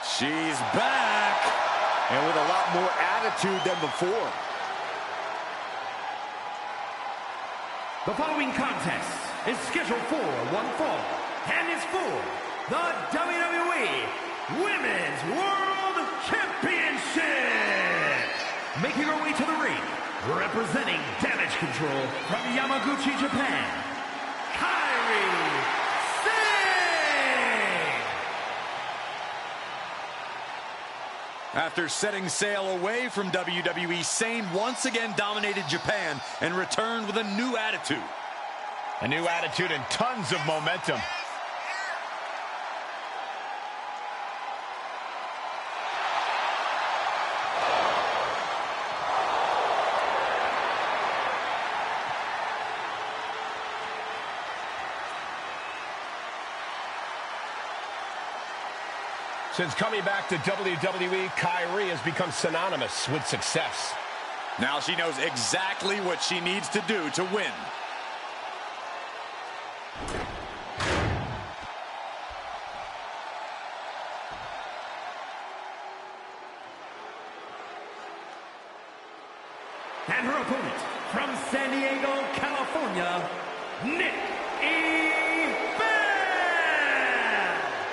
She's back, and with a lot more attitude than before. The following contest is scheduled for one fall and is for the WWE Women's World Championship. Making her way to the ring, representing Damage Control from Yamaguchi, Japan, Kairi Sane. After setting sail away from WWE, Sane once again dominated Japan and returned with a new attitude. A new attitude and tons of momentum. Since coming back to WWE, Kairi has become synonymous with success. Now she knows exactly what she needs to do to win. And her opponent, from San Diego, California, Nick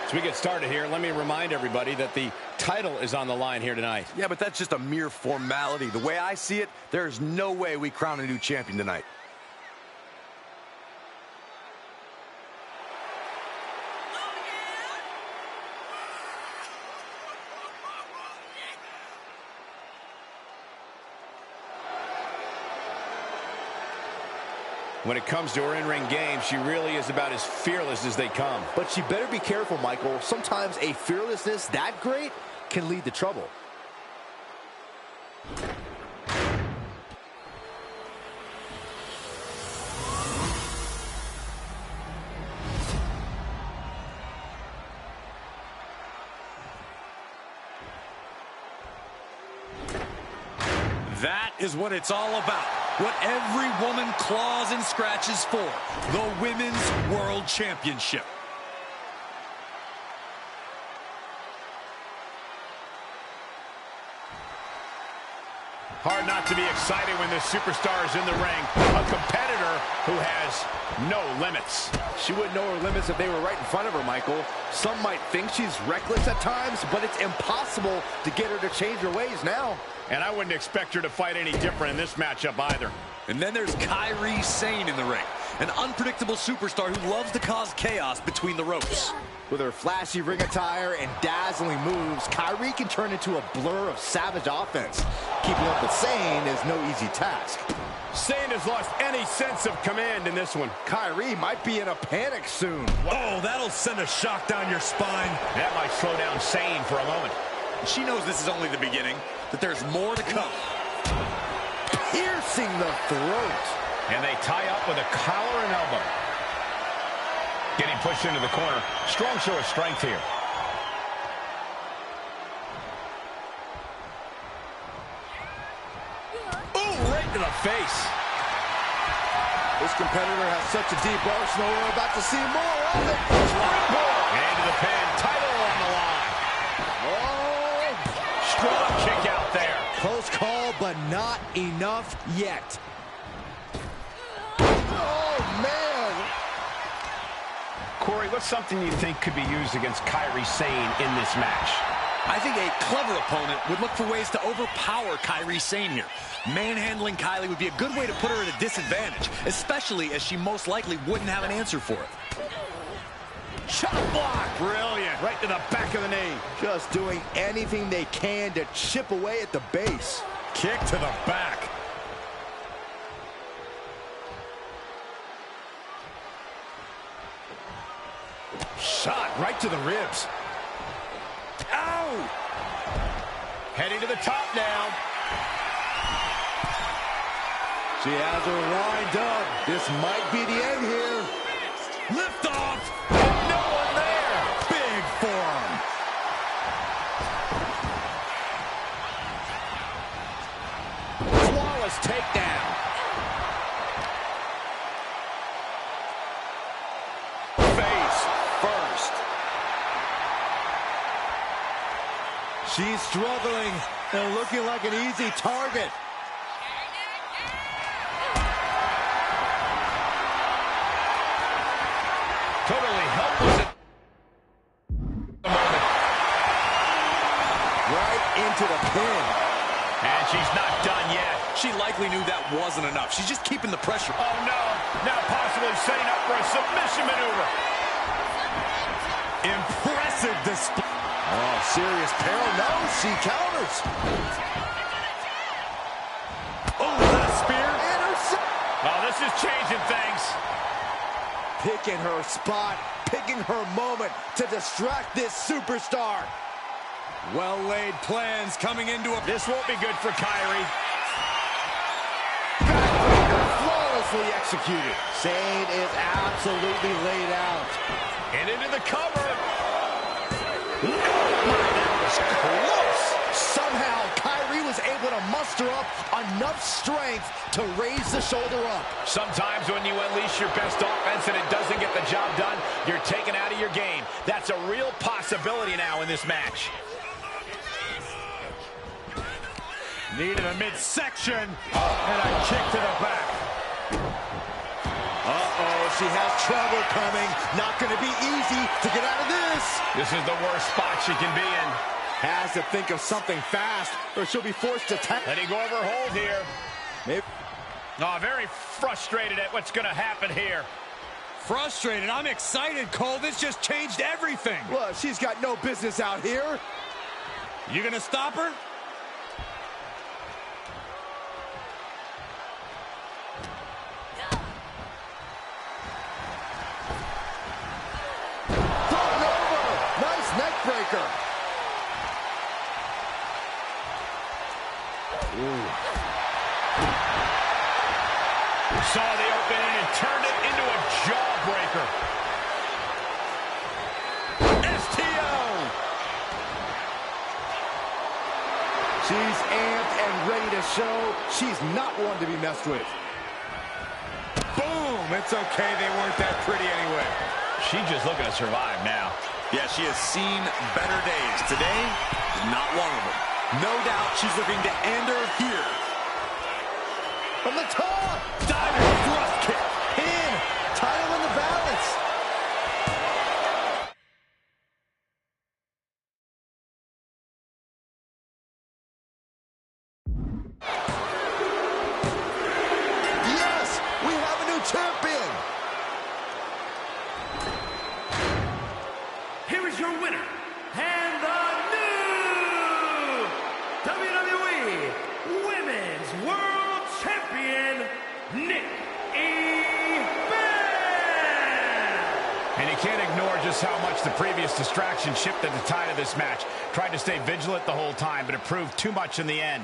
As we get started here, let me remind everybody that the title is on the line here tonight. Yeah, but that's just a mere formality. The way I see it, there's no way we crown a new champion tonight. When it comes to her in-ring game, she really is about as fearless as they come. But she better be careful, Michael. Sometimes a fearlessness that great can lead to trouble. That is what it's all about. What every woman claws and scratches for. The Women's World Championship. Hard not to be excited when this superstar is in the ring. A competitor who has no limits. She wouldn't know her limits if they were right in front of her, Michael. Some might think she's reckless at times, but it's impossible to get her to change her ways now. And I wouldn't expect her to fight any different in this matchup either. And then there's Kairi Sane in the ring. An unpredictable superstar who loves to cause chaos between the ropes. With her flashy ring attire and dazzling moves, Kairi can turn into a blur of savage offense. Keeping up with Sane is no easy task. Sane has lost any sense of command in this one. Kairi might be in a panic soon. Oh, that'll send a shock down your spine. That might slow down Sane for a moment. She knows this is only the beginning, that there's more to come. Piercing the throat. And they tie up with a collar and elbow. Getting pushed into the corner. Strong show of strength here. Ooh, right to the face. This competitor has such a deep arsenal. We're about to see more of it. Springboard. Into the pin. Title on the line. Oh. Strong kick out there. Close call, but not enough yet. Oh, man. Corey, what's something you think could be used against Kairi Sane in this match? I think a clever opponent would look for ways to overpower Kairi Sane here. Manhandling Kylie would be a good way to put her at a disadvantage, especially as she most likely wouldn't have an answer for it. Chop block. Brilliant. Right to the back of the knee. Just doing anything they can to chip away at the base. Kick to the back. Shot right to the ribs. Ow! Heading to the top now. She has her lined up. This might be the end here. Lift off. No one there. Big forearm. Flawless takedown. Face first. She's struggling and looking like an easy target. Totally helpless at the moment. Right into the pin. And she's not done yet. She likely knew that wasn't enough. She's just keeping the pressure. Oh, no. Now possibly setting up for a submission maneuver. Impressive display. Oh, serious peril. No, she counters. Oh, is that a spear? Intercept. Oh, this is changing things. Picking her spot, picking her moment to distract this superstar. Well-laid plans coming into a... This won't be good for Kyrie. Flawlessly executed. Sane is absolutely laid out. And into the cover. That was close. Somehow, Kyrie was able to muster up enough strength to raise the shoulder up. Sometimes when you unleash your best offense and it doesn't get the job done, you're taken out of your game. That's a real possibility now in this match. Needed a midsection, and a kick to the back. Uh-oh, she has trouble coming. Not going to be easy to get out of this. This is the worst spot she can be in. Has to think of something fast, or she'll be forced to tap. Letting go of her hold here. Maybe. Oh, very frustrated at what's going to happen here. Frustrated. I'm excited, Cole. This just changed everything. Well, she's got no business out here. You gonna stop her? Thrown over. Nice neck breaker. Saw the opening and turned it into a jawbreaker. STO! She's amped and ready to show she's not one to be messed with. Boom! It's okay, they weren't that pretty anyway. She's just looking to survive now. Yeah, she has seen better days. Today, not one of them. No doubt she's looking to end her here. From the top! Diving thrust kick. Pin! Title in the balance! Yes! We have a new champion! Here is your winner, and the new WWE Women's World Champion, Nikki Bella. And you can't ignore just how much the previous distraction shifted the tide of this match. Tried to stay vigilant the whole time, but it proved too much in the end.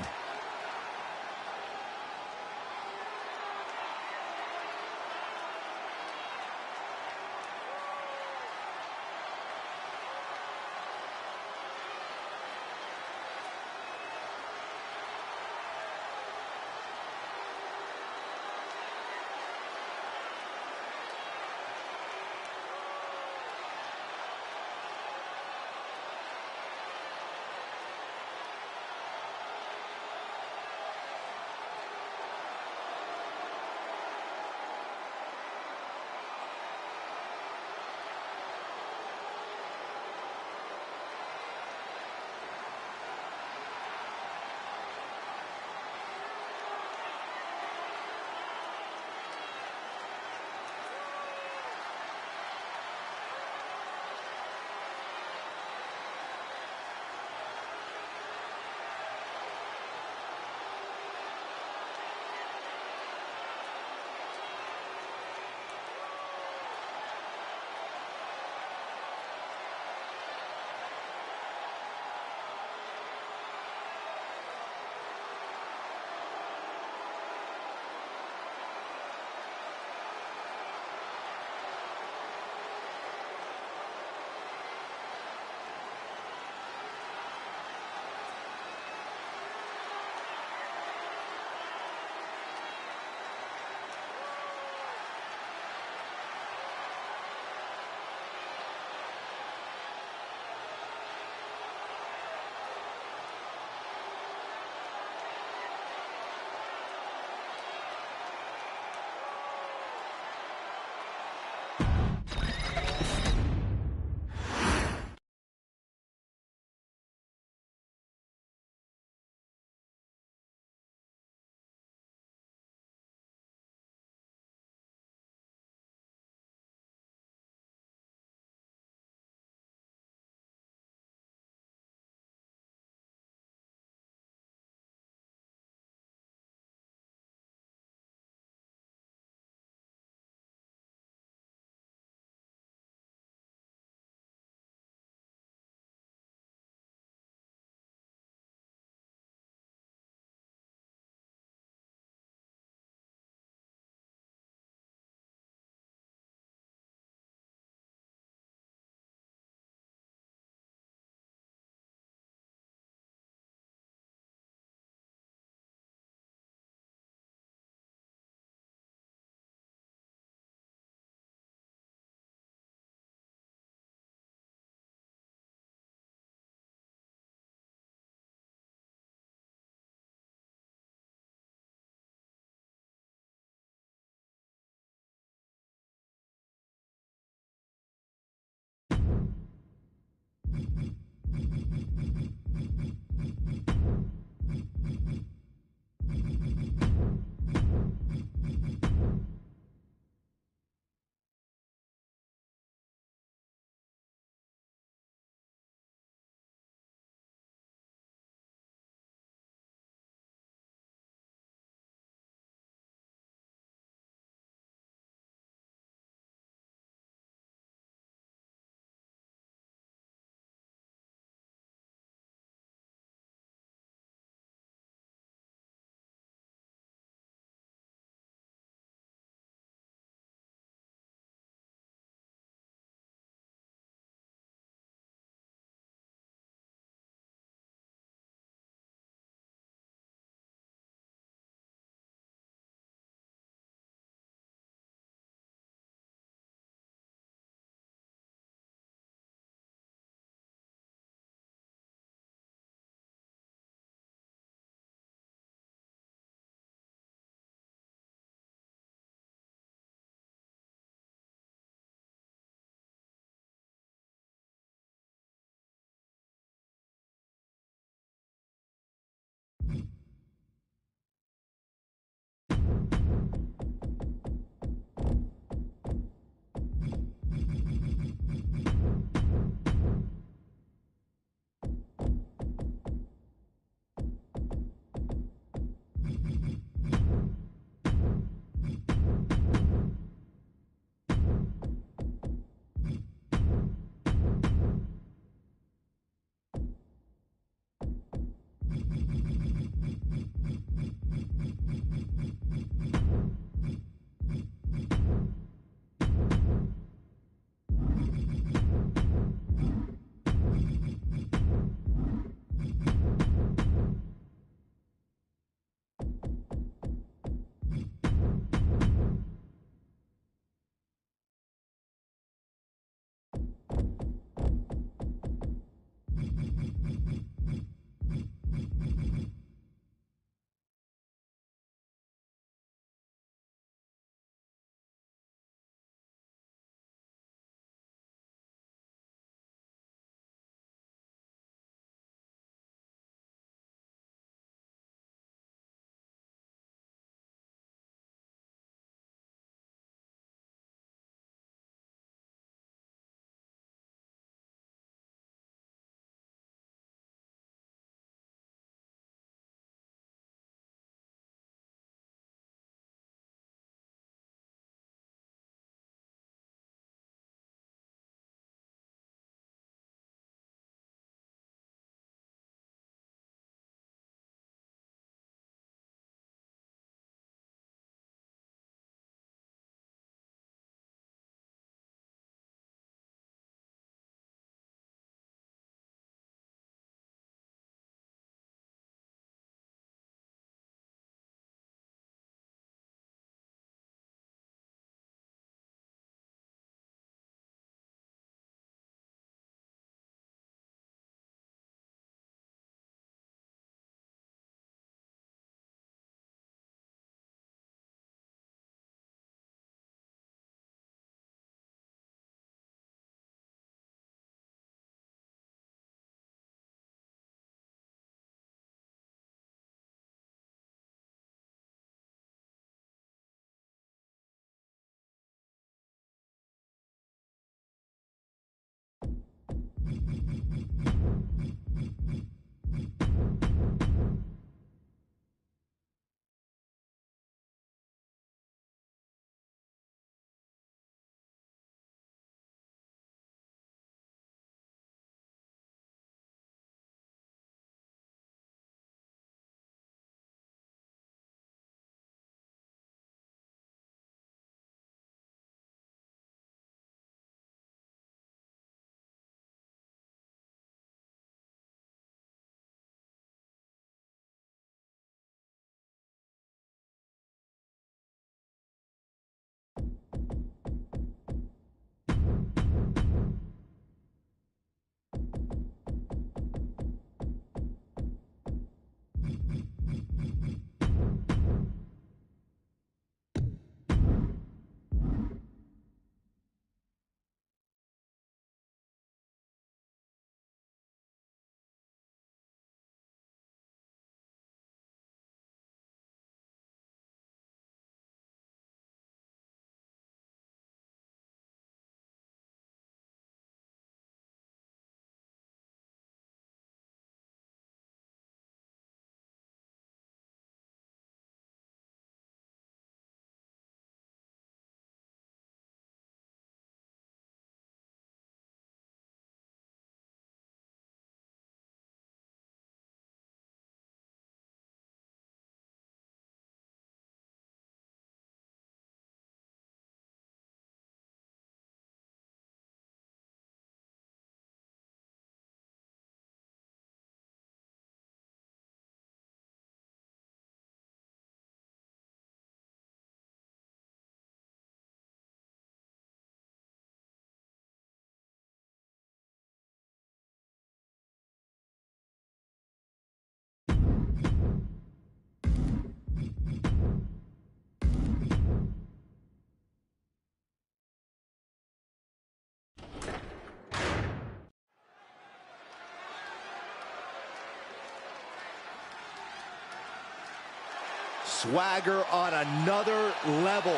Swagger on another level.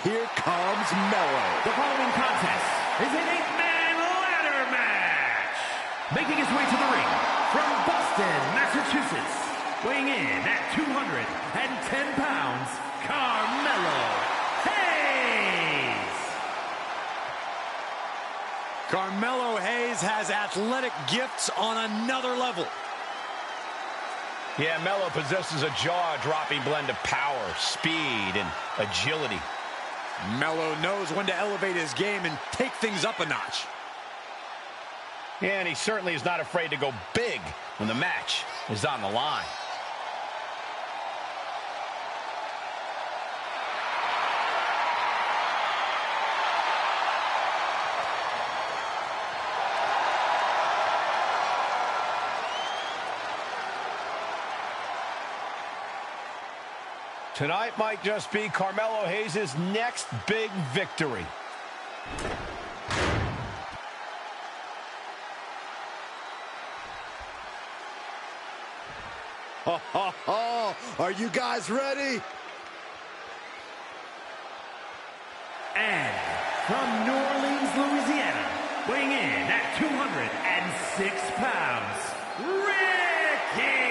Here comes Mello. The following contest is an 8-man ladder match. Making his way to the ring from Boston, Massachusetts, weighing in at 210 pounds, Carmelo Hayes. Carmelo Hayes has athletic gifts on another level. Yeah, Mello possesses a jaw-dropping blend of power, speed, and agility. Mello knows when to elevate his game and take things up a notch. Yeah, and he certainly is not afraid to go big when the match is on the line. Tonight might just be Carmelo Hayes' next big victory. Are you guys ready? And from New Orleans, Louisiana, weighing in at 206 pounds, Ricky!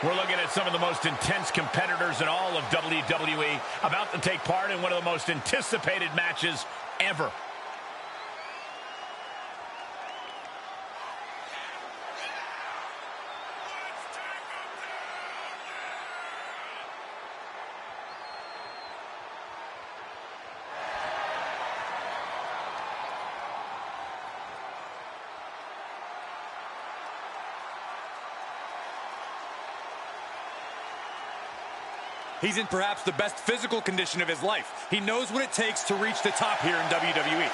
We're looking at some of the most intense competitors in all of WWE about to take part in one of the most anticipated matches ever. He's in perhaps the best physical condition of his life. He knows what it takes to reach the top here in WWE.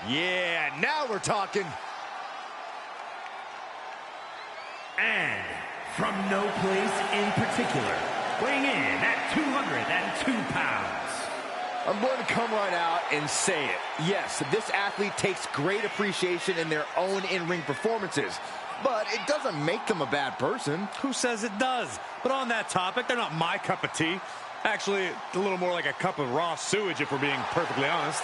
Yeah, now we're talking. And from no place in particular, weighing in at 202 pounds. I'm going to come right out and say it. Yes, this athlete takes great appreciation in their own in-ring performances, but it doesn't make them a bad person. Who says it does? But on that topic, they're not my cup of tea. Actually, a little more like a cup of raw sewage, if we're being perfectly honest.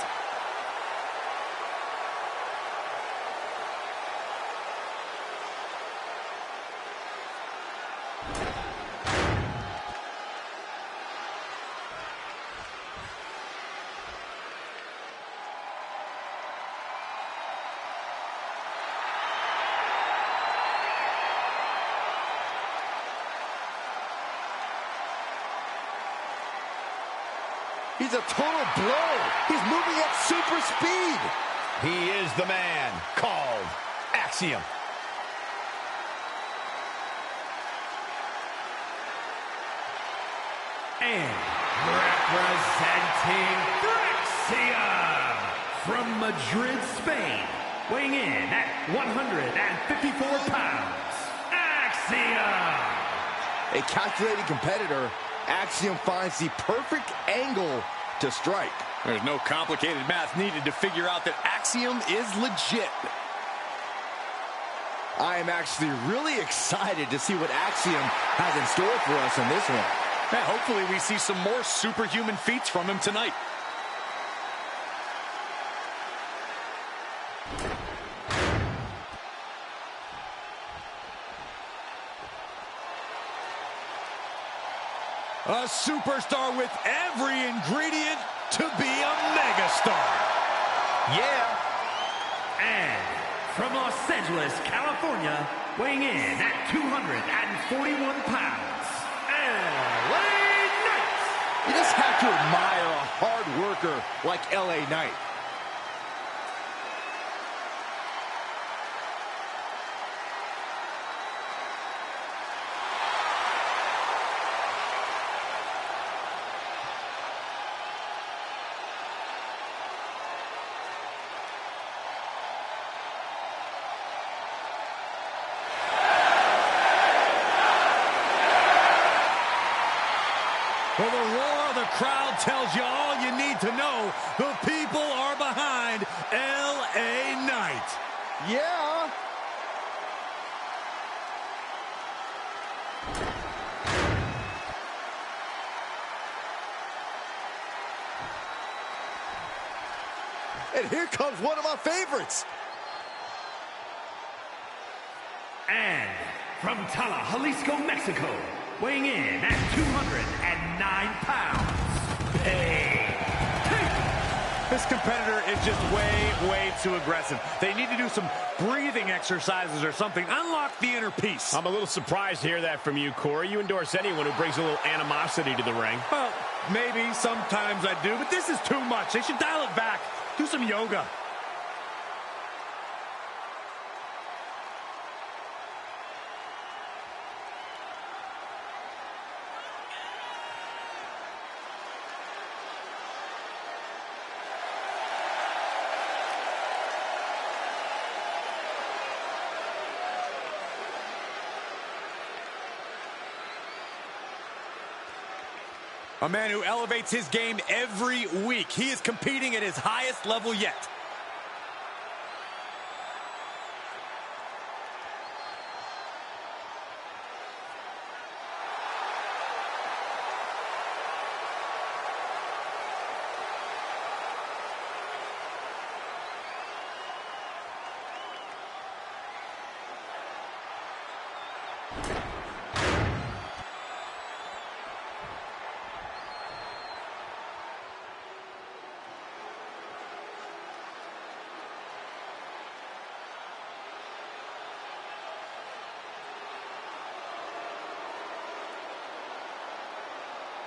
He's a total blow. He's moving at super speed. He is the man called Axiom. And representing Axiom from Madrid, Spain, weighing in at 154 pounds, Axiom! A calculated competitor, Axiom finds the perfect angle to strike. There's no complicated math needed to figure out that Axiom is legit. I am actually really excited to see what Axiom has in store for us in this one. Yeah, hopefully we see some more superhuman feats from him tonight. A superstar with every ingredient to be a megastar. Yeah. And from Los Angeles, California, weighing in at 241 pounds, LA Knight! You just have to admire a hard worker like LA Knight. Well, the roar of the crowd tells you all you need to know. The people are behind LA Knight. Yeah. And here comes one of my favorites. And from Tala, Jalisco, Mexico, weighing in at 209 pounds, Paige. This competitor is just way too aggressive. They need to do some breathing exercises or something. Unlock the inner peace. I'm a little surprised to hear that from you, Corey. You endorse anyone who brings a little animosity to the ring. Well, maybe sometimes I do, but this is too much. They should dial it back. Do some yoga. A man who elevates his game every week. He is competing at his highest level yet.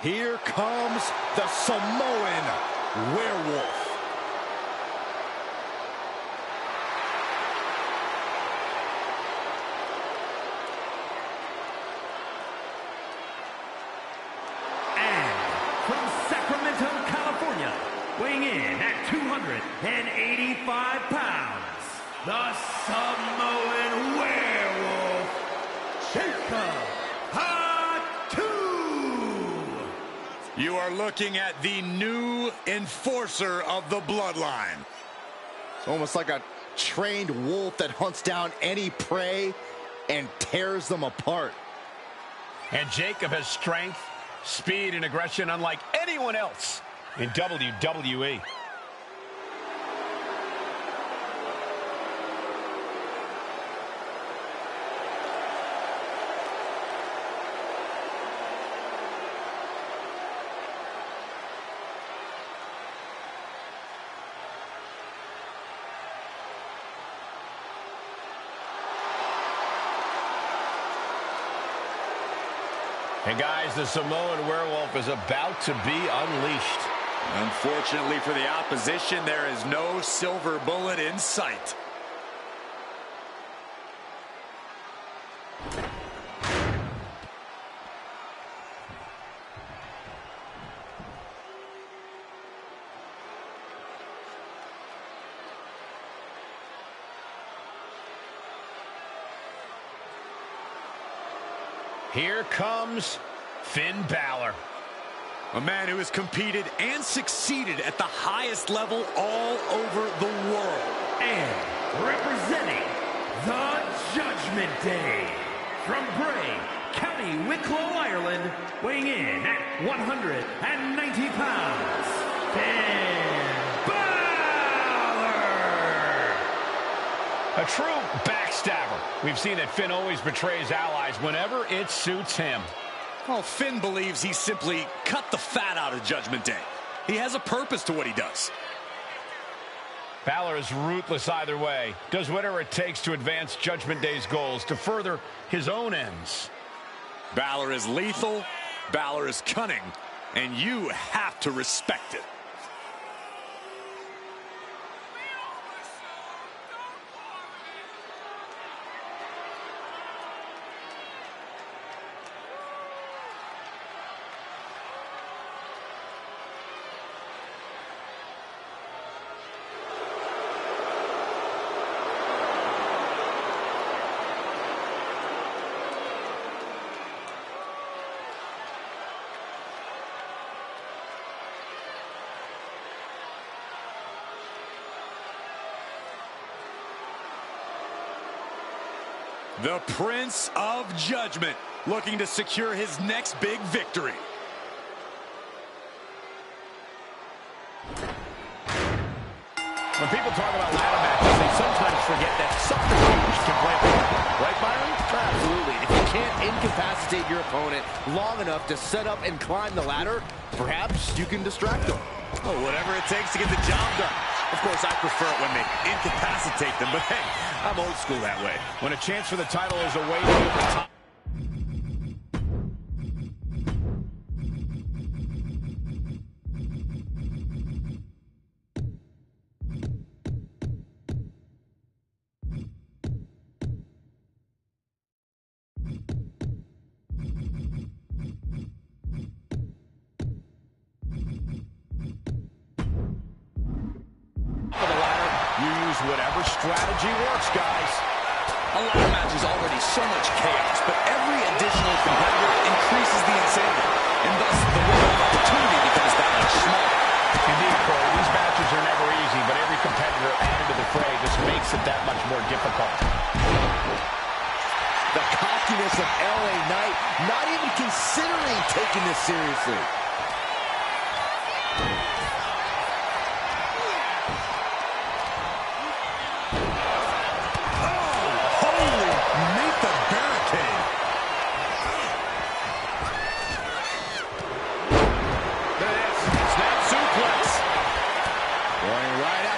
Here comes the Samoan Werewolf. And from Sacramento, California, weighing in at 285 pounds, the Samoan Werewolf, Jacob Fatu. You are looking at the new enforcer of the bloodline. It's almost like a trained wolf that hunts down any prey and tears them apart. And Jacob has strength, speed, and aggression unlike anyone else in WWE. And guys, the Samoan Werewolf is about to be unleashed. Unfortunately for the opposition, there is no silver bullet in sight. Here comes Finn Balor. A man who has competed and succeeded at the highest level all over the world. And representing the Judgment Day, from Bray, County Wicklow, Ireland, weighing in at 190 pounds, Finn Balor! A true backstabber. We've seen that Finn always betrays allies whenever it suits him. Well, Finn believes he simply cut the fat out of Judgment Day. He has a purpose to what he does. Balor is ruthless either way. Does whatever it takes to advance Judgment Day's goals, to further his own ends. Balor is lethal, Balor is cunning, and you have to respect it. The Prince of Judgment, looking to secure his next big victory. When people talk about ladder matches, they sometimes forget that subterfuge can play a part. Right, Byron? Absolutely. If you can't incapacitate your opponent long enough to set up and climb the ladder, perhaps you can distract them. Oh, whatever it takes to get the job done. Of course, I prefer it when they incapacitate them, but hey, I'm old school that way. When a chance for the title is awaiting you at the top. Whatever strategy works, guys. A ladder match is already so much chaos, but every additional competitor increases the insanity, and thus the window of opportunity becomes that much smaller. Indeed, Corey, these matches are never easy, but every competitor added to the fray just makes it that much more difficult. The cockiness of LA Knight, not even considering taking this seriously.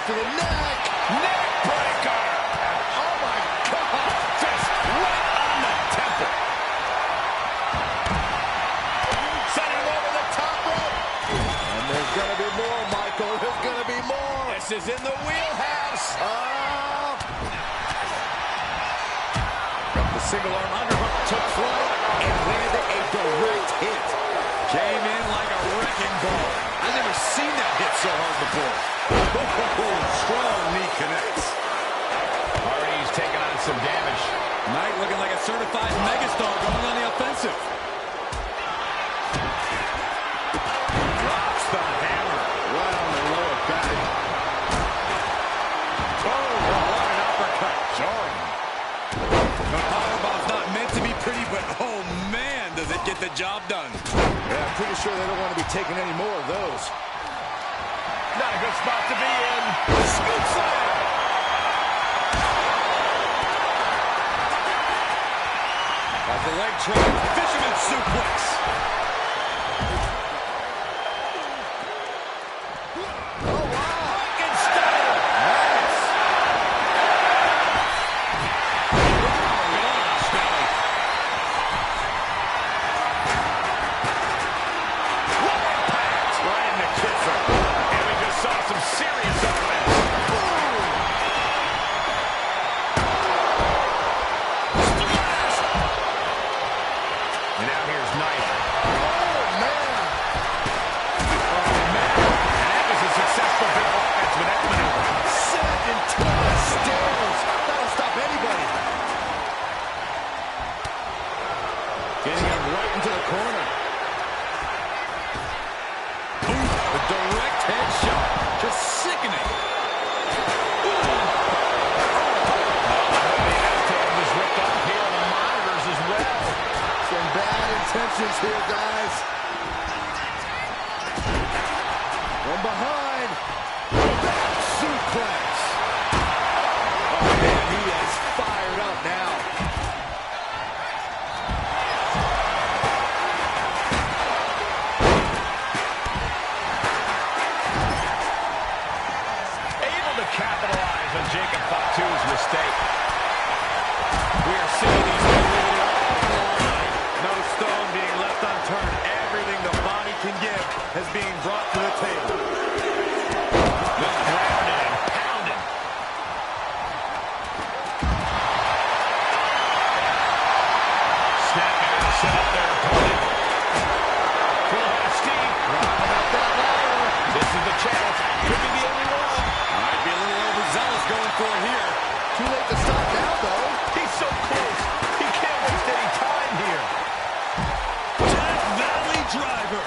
To the neck. Neck breaker. Oh, my God. Just right on the temple. Sending him over the top rope. And there's going to be more, Michael. There's going to be more. This is in the wheelhouse. The single arm underhook took flight and landed a direct hit. Came in like a wrecking ball. I've never seen that hit so hard before. Strong knee connects. Already he's taking on some damage. Knight looking like a certified megastar going on the offensive. Drops the hammer right on the lower back. Oh, what an uppercut. Jarring. The powerbomb's not meant to be pretty, but oh man, does it get the job done. Yeah, I'm pretty sure they don't want to be taking any more of those. Not a good spot to be in. Scoop slam. As the leg trap, fisherman suplex. Oh, wow. Frankenstein. Nice. Oh, Scotty. What impact. Right in the kisser. Saw some serious offense. Splash! And now here's Knight. Oh, man. Oh, man. And that was a successful bit of offense with that maneuver. Set and twist stairs. That'll stop anybody. Getting him right into the corner. The direct headshot. Just sickening. The halftime was ripped off here on the monitors as well. Some bad intentions here, guys. From behind. Back suplex. Oh, man, he is fired up now. Capitalize on Jacob Fatu's mistake. We are seeing these men all on the line. No stone being left unturned. Everything the body can give is being brought to the table. Just grounded and pounded. Snapping and set up their opponent. Full head of steam. Climbing up that ladder. This is the chance. Could be the only one. Might be a little overzealous going for it here. Too late to stop now, though. He's so close. He can't waste any time here. Death Valley Driver.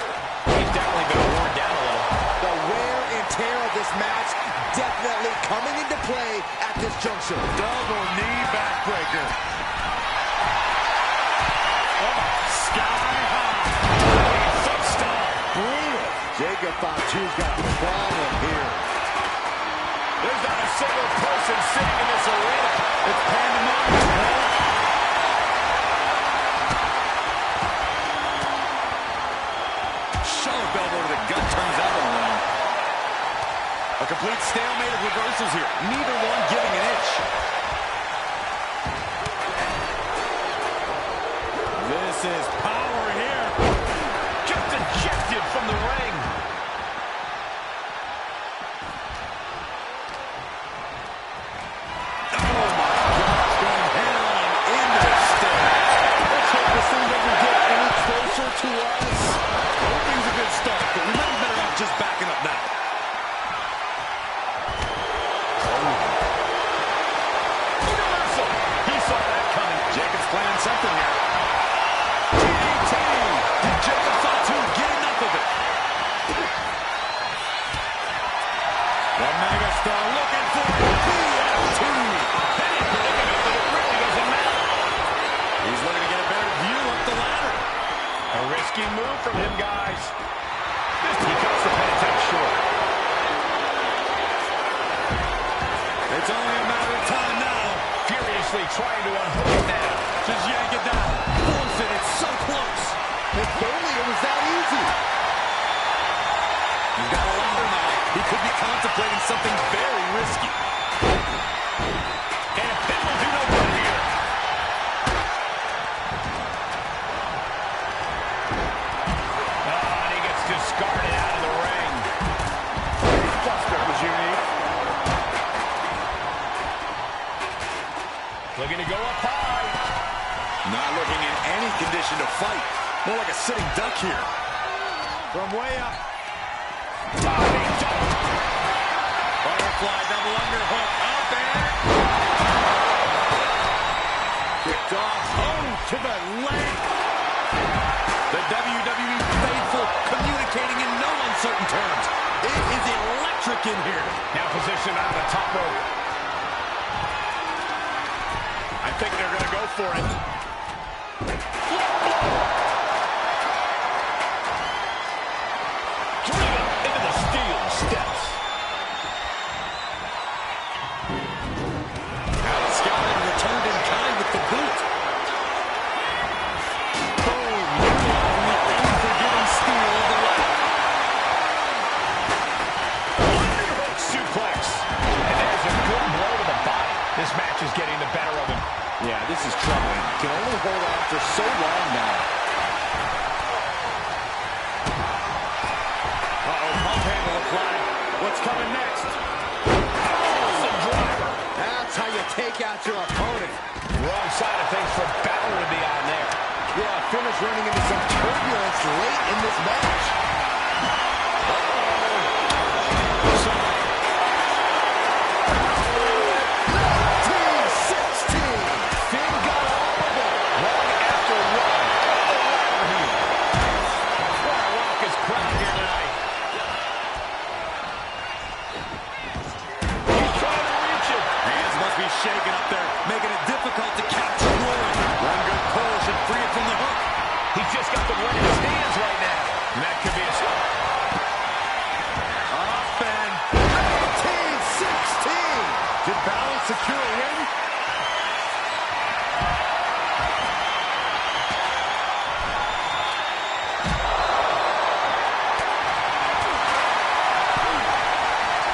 He's definitely been worn down a little. The wear and tear of this match definitely coming into play at this juncture. Double knee backbreaker. Oh, sky high. Foot stomp. Brutal. Jacob Fatu's got the problem here. There's not a single person sitting in this arena. It's pandemonium. A complete stalemate of reversals here. Neither one giving an inch. This is power here. Just ejected from the ring. Oh my gosh, being held into the stairs. Let's hope this thing doesn't get any closer to us. Hoping's a good start, but we might be better off just backing up now. Reversal. He saw that coming. Jacobs playing something here. DDT. Did Jacob Fatu get enough of it? The megastar looking for BFT. Penny predicament, but it really doesn't matter. He's looking to get a better view up the ladder. A risky move from him, guys. He cuts the Pentatech short. It's only a matter of time now. Furiously trying to unhook it now. Just yank it down. Force it. It's so close. If only it was that easy. He's got a ladder now. He could be contemplating something very risky. And a pin will do no good here. And he gets discarded out of the ring. Buster was unique. Looking to go up high. Not looking in any condition to fight. More like a sitting duck here. From way up. Butterfly double underhook. Up and kicked off. Oh, to the leg. The WWE faithful communicating in no uncertain terms. It is electric in here. Now positioned on the top rope. I think they're going to go for it. Driven into the steel steps. Alex Scott returned in kind with the boot. Boom. Utilizing the unforgiving steel of the ladder. Underhook suplex. And there's a good blow to the body. This match is getting the better of him. Yeah, this is troubling. Can only hold on for so long now. Pump handle applied. What's coming next? Awesome driver. That's how you take out your opponent. Wrong side of things for Balor to be on there. Yeah, finish running into some turbulence late in this match. Shaking up there, making it difficult to capture glory. One good pull should free it from the hook. He's just got the ring in his hands right now. And that could be a stop. Up and 19-16. Did Balor secure a win?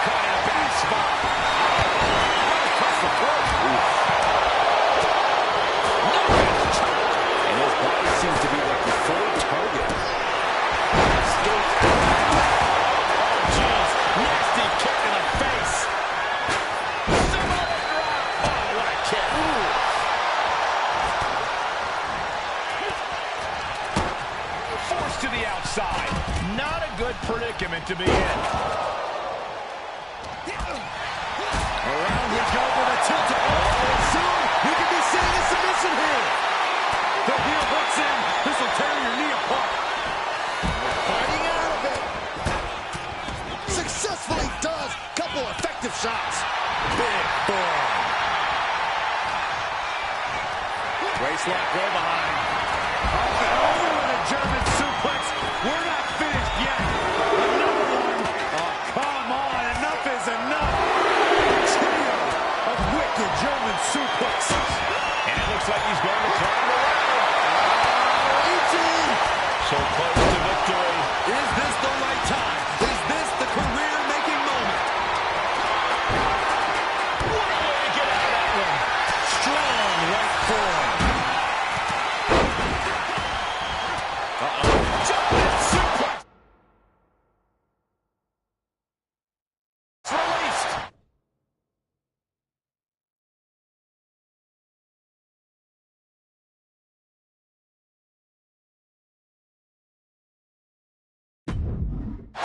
Caught in a bad spot. Seems to be like the third target. Jeez, nasty kick in the face. Samoa drop. Oh, what a kick. Forced to the outside. Not a good predicament to be in. around we go with a tilt. Oh, soon we could be seeing a submission here. The heel hooks in. This will tear your knee apart. Fighting out of it. Successfully does. Couple effective shots. Big boy. Waistlock go behind. Up and over with a German suplex. We're not finished yet. Another one. Oh, come on. Enough is enough. Trio of wicked German suplexes. And it looks like he's going to climb the ladder. So close to victory. Is this the right time? Is this the career-making moment? Jumping suplex. Released.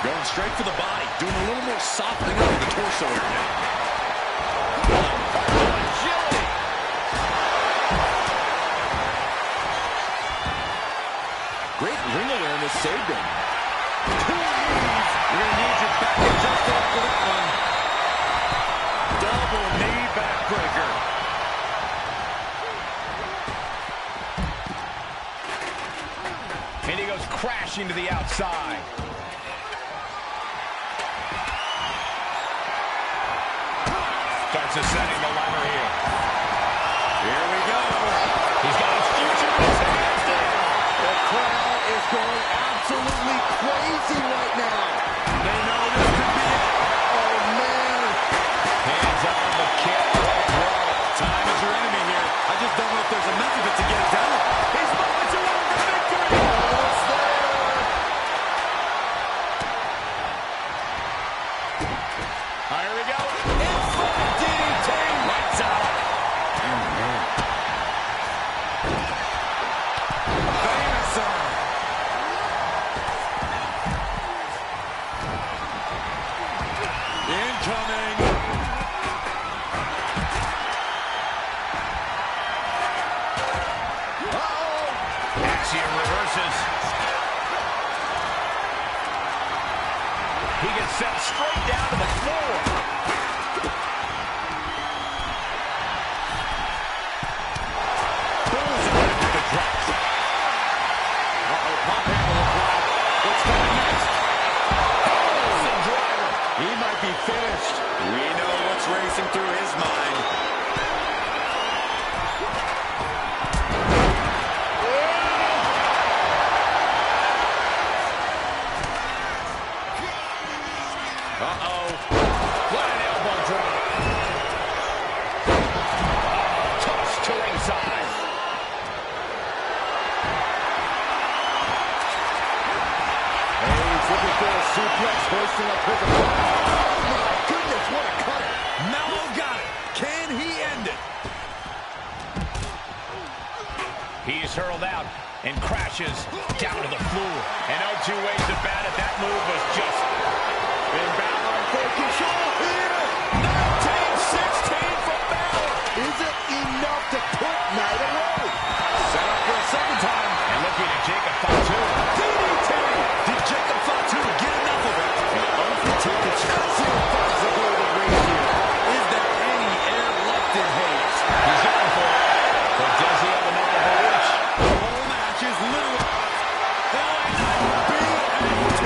Going straight for the body, doing a little more softening up of the torso area now. Agility. Great ring awareness saved him. You're going to need your back adjusted after that one. Double knee backbreaker. And he goes crashing to the outside. Starts ascending the ladder here. Here we go. He's got his future in his hands now. The crowd is going absolutely crazy right now. They know this could be it. Oh, man. Hands on, but can't quite draw it. Time is your enemy here. I just don't know if there's enough of it to get it down. He's marching on for victory. Almost there. Here we go. Inside DDT. Lights out. Famous. Incoming. Axiom reverses. He gets sent straight down to the floor. Bullseye with the drop. Pump handle applied. What's coming next? Awesome driver. He might be finished. We know what's racing through his mind. Flying elbow drop. Toss to ringside. He's looking for a suplex, hoisting up his opponent. Oh, my goodness, what a cutter. Mello got it. Can he end it? He's hurled out and crashes down to the floor. And no two ways about it. That move was just And Balor for control here. 19-16 from Balor. Is it enough to put Knight away? Set up for a second time. and looking at Jacob Fatu. DDT. Did Jacob Fatu get enough of it? The unfatigued Excelsior finds the golden ring here. Is there any air left in Hayes? He's going for it. But does he have enough of a reach? The whole match is literally LABFT.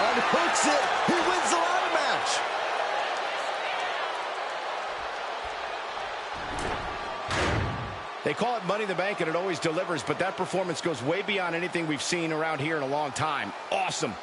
Unhooks it. He wins the ladder match. They call it Money in the Bank, and it always delivers, but that performance goes way beyond anything we've seen around here in a long time. Awesome.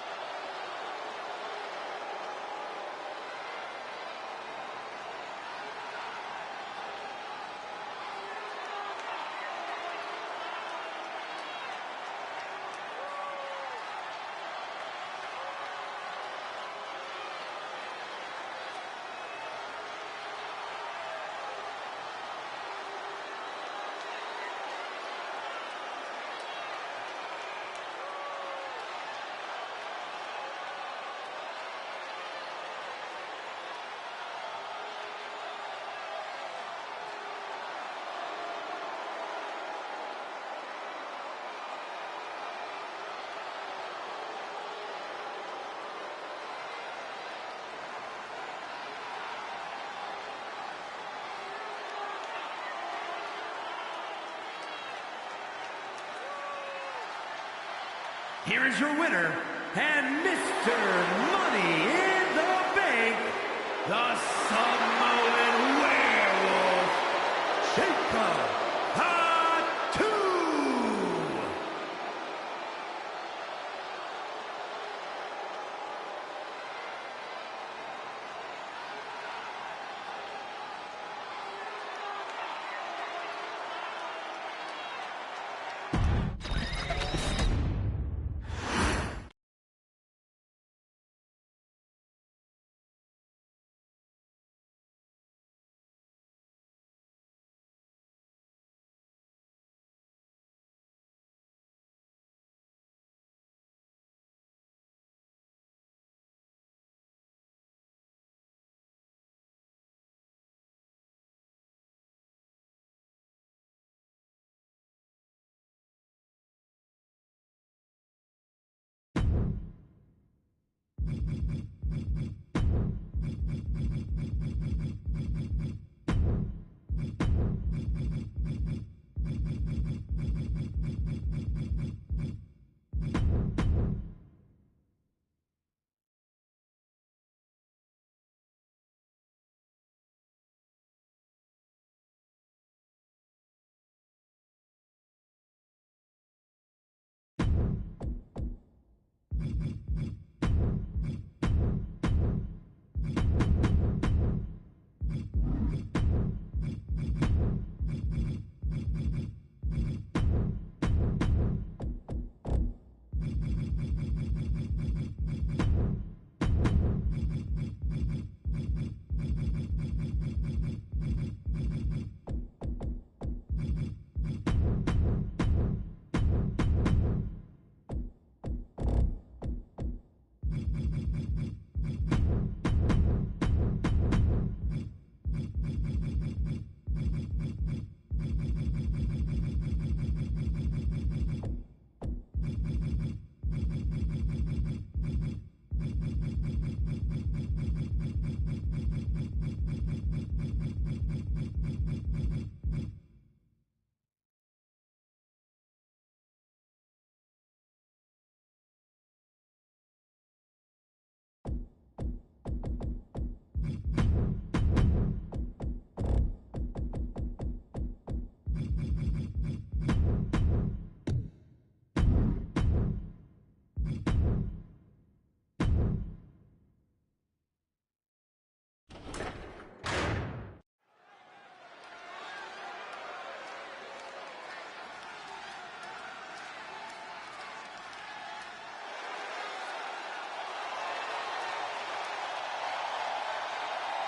Here is your winner, and Mr. Money in the Bank, the Samoan Werewolf, Jacob Fatu.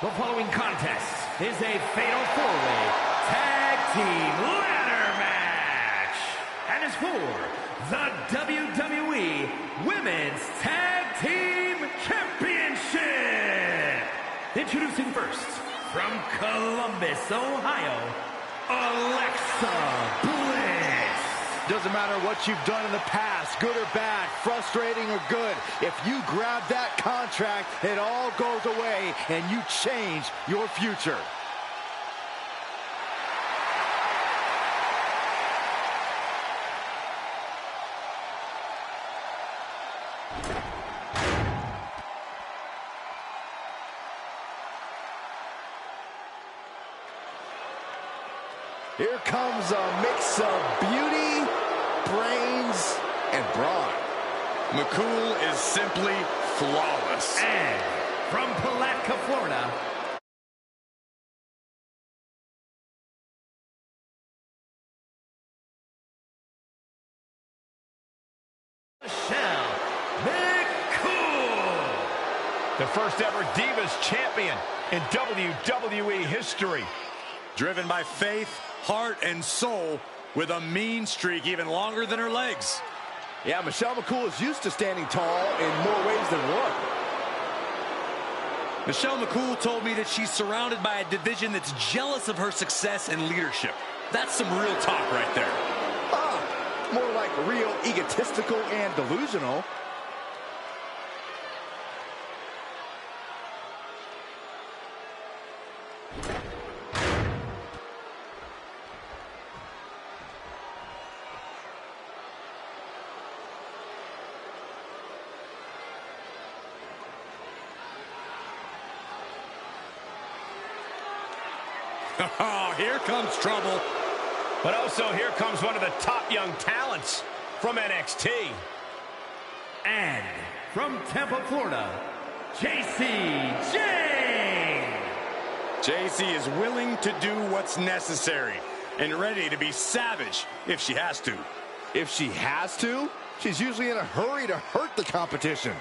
The following contest is a fatal four-way tag team ladder match and is for the WWE Women's Tag Team Championship. Introducing first, from Columbus, Ohio, Alexa Bliss. Doesn't matter what you've done in the past, good or bad, frustrating or good. If you grab that contract, it all goes away and you change your future. Here comes a mix of beauty, brains, and brawn. McCool is simply flawless. And from Palatka, Florida, Michelle McCool. The first ever Divas champion in WWE history. Driven by faith, heart, and soul, with a mean streak even longer than her legs. Yeah, Michelle McCool is used to standing tall in more ways than one. Michelle McCool told me that she's surrounded by a division that's jealous of her success and leadership. That's some real talk right there. More like real egotistical and delusional. Oh, here comes trouble. But also here comes one of the top young talents from NXT. And from Tampa, Florida, JC Jane. JC is willing to do what's necessary and ready to be savage if she has to. If she has to, she's usually in a hurry to hurt the competition.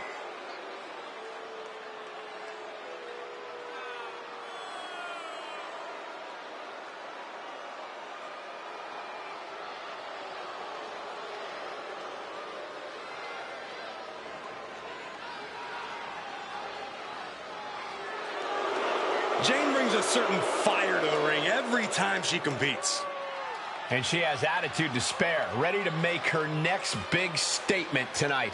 Jane brings a certain fire to the ring every time she competes. And she has attitude to spare, ready to make her next big statement tonight.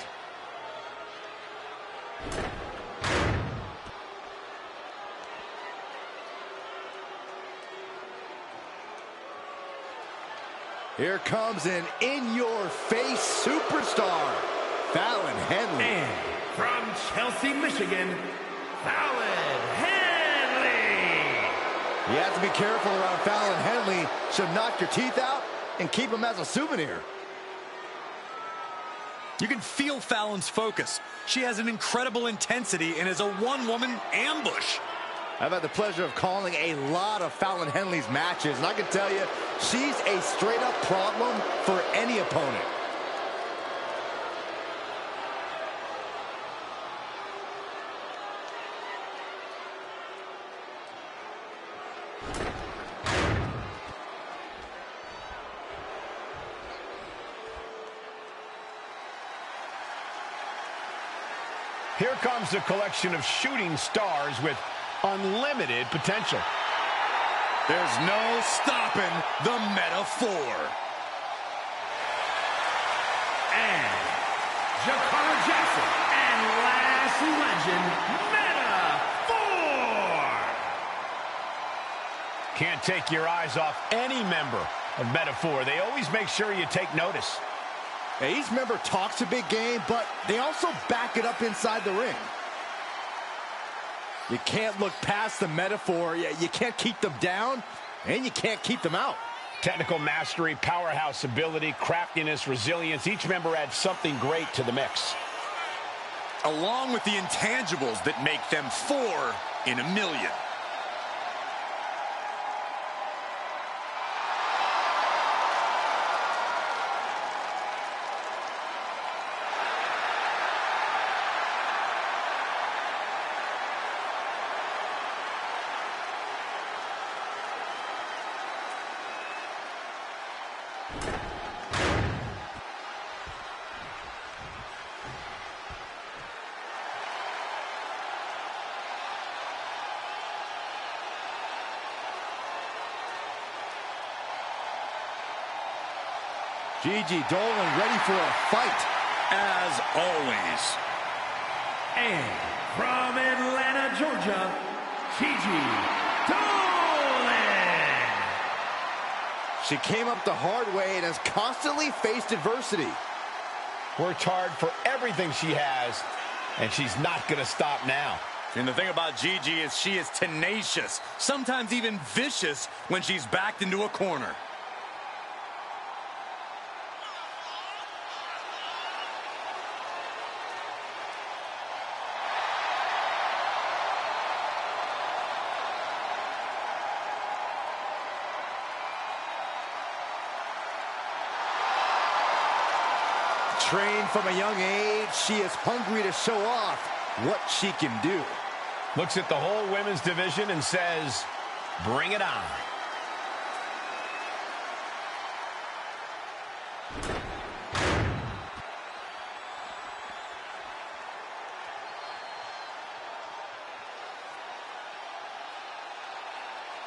Here comes an in-your-face superstar, Fallon Henley. And from Chelsea, Michigan, Fallon Henley. You have to be careful around Fallon Henley. She'll knock your teeth out and keep them as a souvenir. You can feel Fallon's focus. She has an incredible intensity and is a one-woman ambush. I've had the pleasure of calling a lot of Fallon Henley's matches, and I can tell you, she's a straight-up problem for any opponent. Here comes a collection of shooting stars with unlimited potential. There's no stopping the Meta-Four. And Jakara Jackson and Lashley legend, Meta-Four. Can't take your eyes off any member of Meta-Four. They always make sure you take notice. Yeah, each member talks a big game, but they also back it up inside the ring. You can't look past the Meta-Four. You can't keep them down, and you can't keep them out. Technical mastery, powerhouse ability, craftiness, resilience. Each member adds something great to the mix. Along with the intangibles that make them 4 in a million. Gigi Dolan ready for a fight. As always. And from Atlanta, Georgia, Gigi Dolan. She came up the hard way and has constantly faced adversity. Worked hard for everything she has, and she's not going to stop now. And the thing about Gigi is she is tenacious, sometimes even vicious when she's backed into a corner. Trained from a young age, she is hungry to show off what she can do. Looks at the whole women's division and says, bring it on.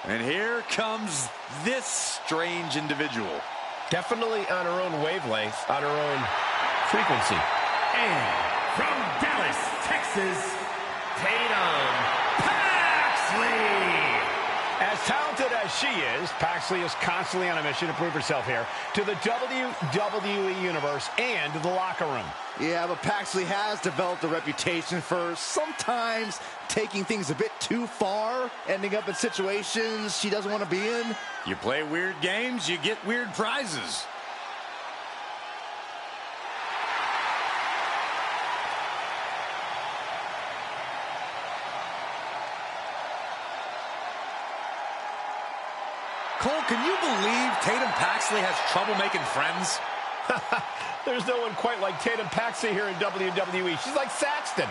And here comes this strange individual. Definitely on her own wavelength, on her own frequency. And from Dallas, Texas, Tatum Paxley. As talented as she is, Paxley is constantly on a mission to prove herself here to the WWE Universe and the locker room. Yeah, but Paxley has developed a reputation for sometimes taking things a bit too far, ending up in situations she doesn't want to be in. You play weird games, you get weird prizes. Cole, can you believe Tatum Paxley has trouble making friends? There's no one quite like Tatum Paxley here in WWE. She's like Saxton.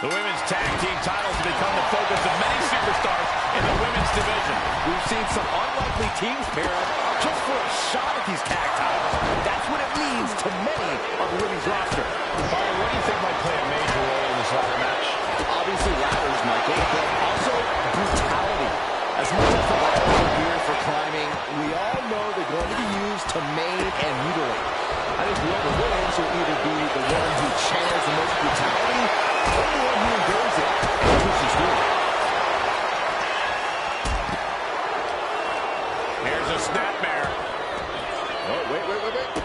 The women's tag team titles have become the focus of many superstars in the women's division. We've seen some unlikely teams pair up just for a shot at these tag titles. That's what it means to many of the women's roster. Byron, what do you think might play a major role in this ladder match? Obviously ladders, Michael, but also brutality. As much as the ladders are geared for climbing, we all know they're going to be used to maim and mutilate. I think whoever wins will either be the one who channels the most brutality or the one who endures it and pushes through. Here's a snapmare. Oh, wait.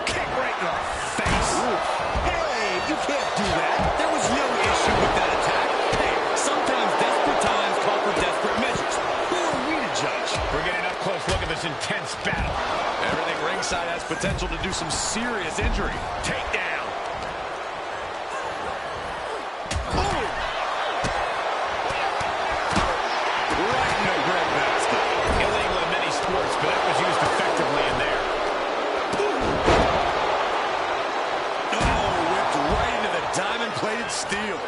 Kick right in the face. Ooh. Hey, you can't do that. There was no issue with that attack. Hey, sometimes desperate times call for desperate measures. Who are we to judge? We're getting up close look at this intense battle. Everything ringside has potential to do some serious injury. Takedown. Right in the breadbasket. Illegal in many sports, but that was used effectively in there. Oh, whipped right into the diamond-plated steel.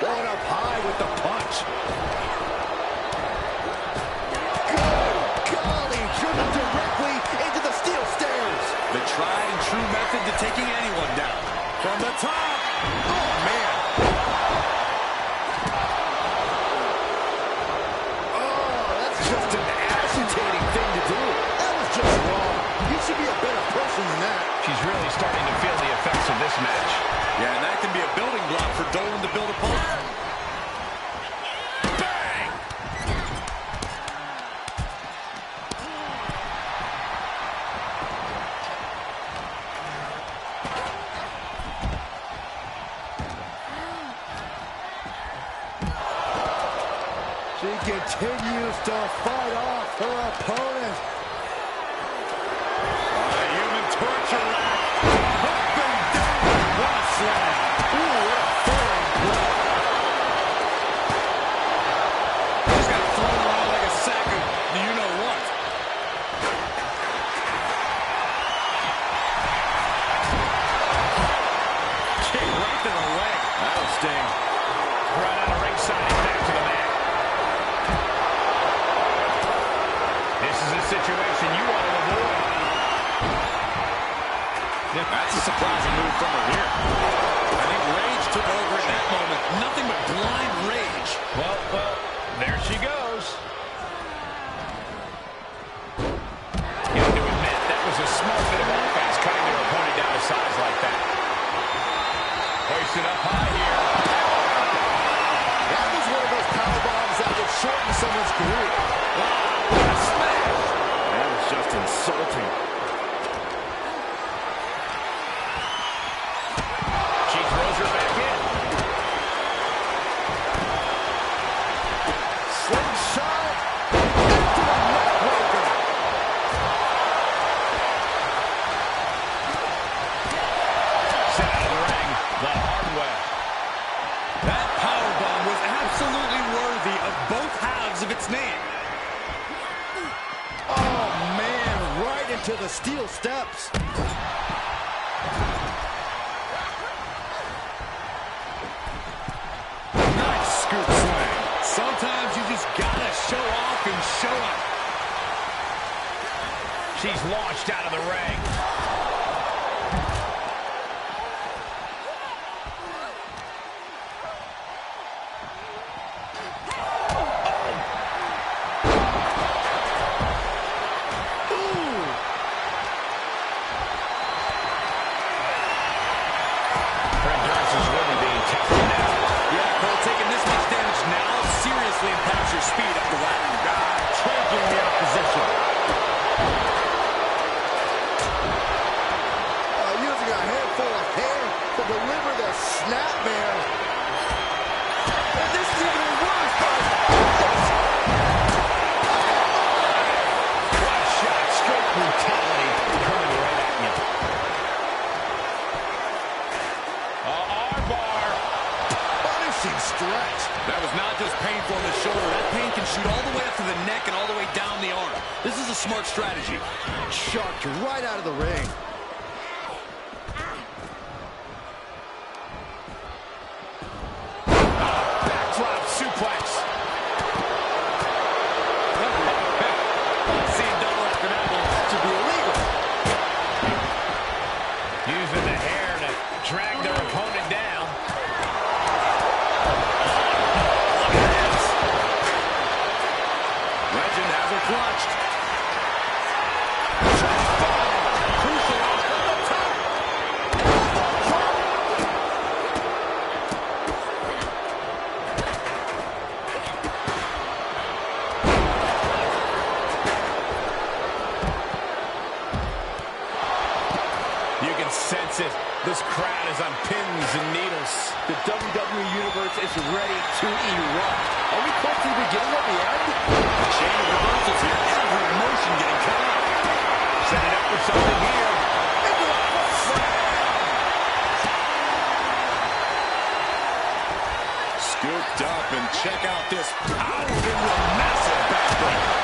Going up high with the punch. Golly, driven directly into the steel stairs. The tried and true method to taking anyone down. From the top. Oh, man. Oh, that's just an agitating thing to do. That was just wrong. You should be a better person than that. She's really starting to feel the effects of this match. Yeah, and that can be a building block for Dolan to build upon. Bang! She continues to fight off her opponent. A human torture rack. Up and down. What a slam. Ooh, what a forearm blow. He's got thrown around like a sack of you-know-what. Kick right to the leg. That'll sting. Right out of ringside and back to the mat. This is a situation you want to avoid. That's a surprising move from her here. I think rage took over in that moment. Nothing but blind rage. Well, there she goes. You have to admit, that was a smart bit of offense, cutting their opponent down to size like that. Hoisted up high here. That was one of those power bombs that would shorten someone's career. Wow, what a smash. That was just insulting. She throws her back in. Slingshot into the neckbreaker. Sent out of the ring the hard way. That powerbomb was absolutely worthy of both halves of its name. Oh, man, right into the steel steps. Nice scoop slam. Sometimes you just gotta show off and show up. She's launched out of the ring. Her endurance is really being tested now. Yeah, Cole, taking this much damage now seriously impacts your speed up the ladder. Trampling the opposition. Using a handful of hair to deliver the snapmare. And this is even worse, guys. What a shot. Straight brutality coming right at you. Armbar. Punishing stretch. That was not just painful on the shoulder. That pain can shoot all the way up to the neck and all the way down the arm. This is a smart strategy. Sharked right out of the ring. Backdrop suplex. Seeing double after that one to be illegal. Using the hair to drag their opponent down. Look at this. Legend has her clutched. This crowd is on pins and needles. The WWE Universe is ready to erupt. Are we close to the beginning of the end? The chain of reversals here. Every emotion getting caught up. Setting up for something here. Into the foot slam. Scooped up, and check out this power into a massive backbreaker.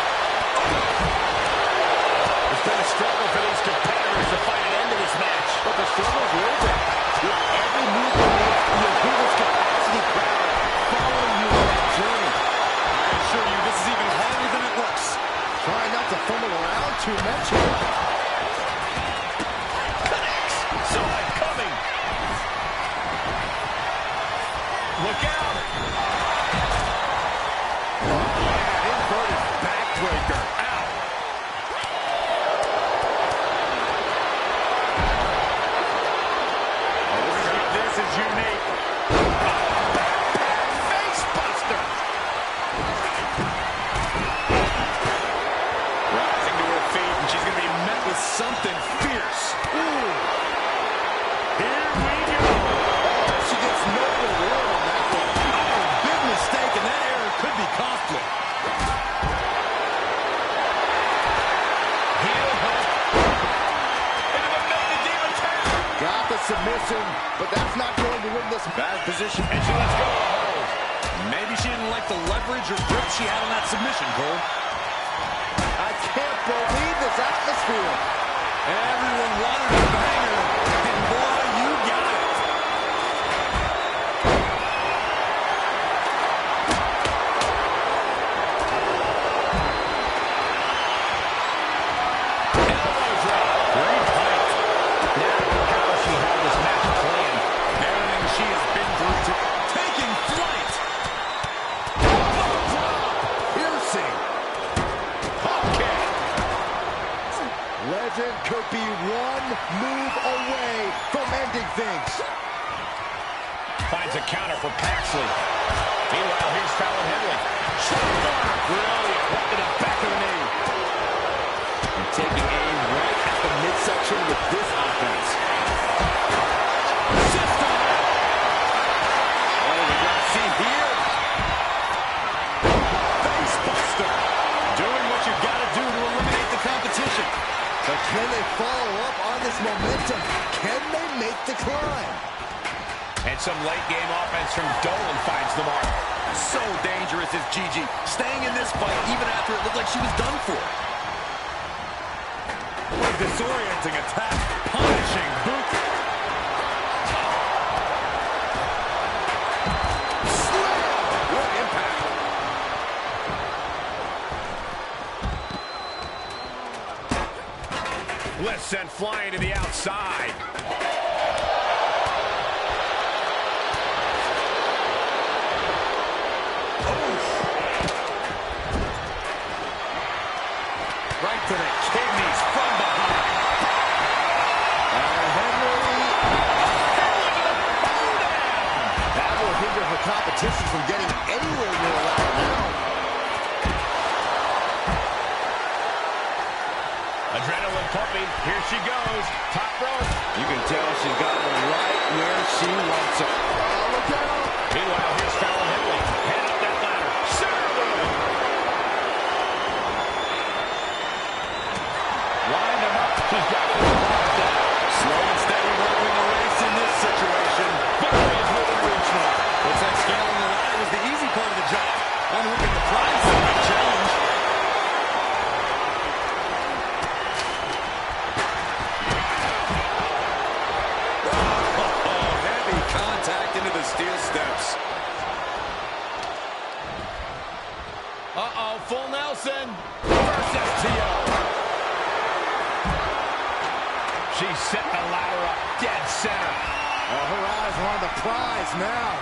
It's been a struggle for these competitors to find an end to this match. But the struggle's worth it. With every move you make, you'll hear this capacity crowd following you on that journey. I assure you, this is even harder than it looks. Try not to fumble around too much here. Connects. Saw it coming. Look out. Inverted backbreaker. Ow. This is unique. Face buster. Rising to her feet, and she's going to be met with something fierce. Ooh. Here we go. She gets no reward on that one. Oh, big mistake, and that error could be costly. Heel hook. Into the main demon tag. Got the submission, but that's not going to win this match. Bad position. And she lets go of the hold. Maybe she didn't like the leverage or grip she had on that submission, Cole. I can't believe this atmosphere. Everyone wanted a banger, and boy, you got it. Elbow drop. Great height. Now how she had this match planned. Everything she has been through to taking flight. Piercing. Hop kick. Legend could be one move away from ending things. Finds a counter for Paxley. Meanwhile, here's Fallon Henley. Brilliant. Right to the back of the knee. And taking aim right at the midsection with this offense. System. Oh, we got to see here. Face buster. Doing what you got to do to eliminate the competition. But can they follow up on this momentum? Can they make the climb? And some late game offense from Dolan finds the mark. So dangerous is Gigi, staying in this fight even after it looked like she was done for. What a disorienting attack. Punishing boot. Slam! What impact. Bliss sent flying to the outside. Right to the kidneys from behind. That will hinder her competition from getting anywhere near a ladder now. Adrenaline pumping. Here she goes. Top rope. You can tell she's got her right where she wants her. Oh, look out! Meanwhile, here's Fallon Henley. Head up that ladder. Sarah! Wind him up. She's got it locked down. Slow and steady working the race in this situation. Victory is within reach now. Looks like scaling the ladder was the easy part of the job. Unhooking the prize is a big challenge. Oh, heavy contact into the steel steps. Uh-oh, full Nelson. Reverse STO. She's setting the ladder up dead center. Her eyes are on the prize now.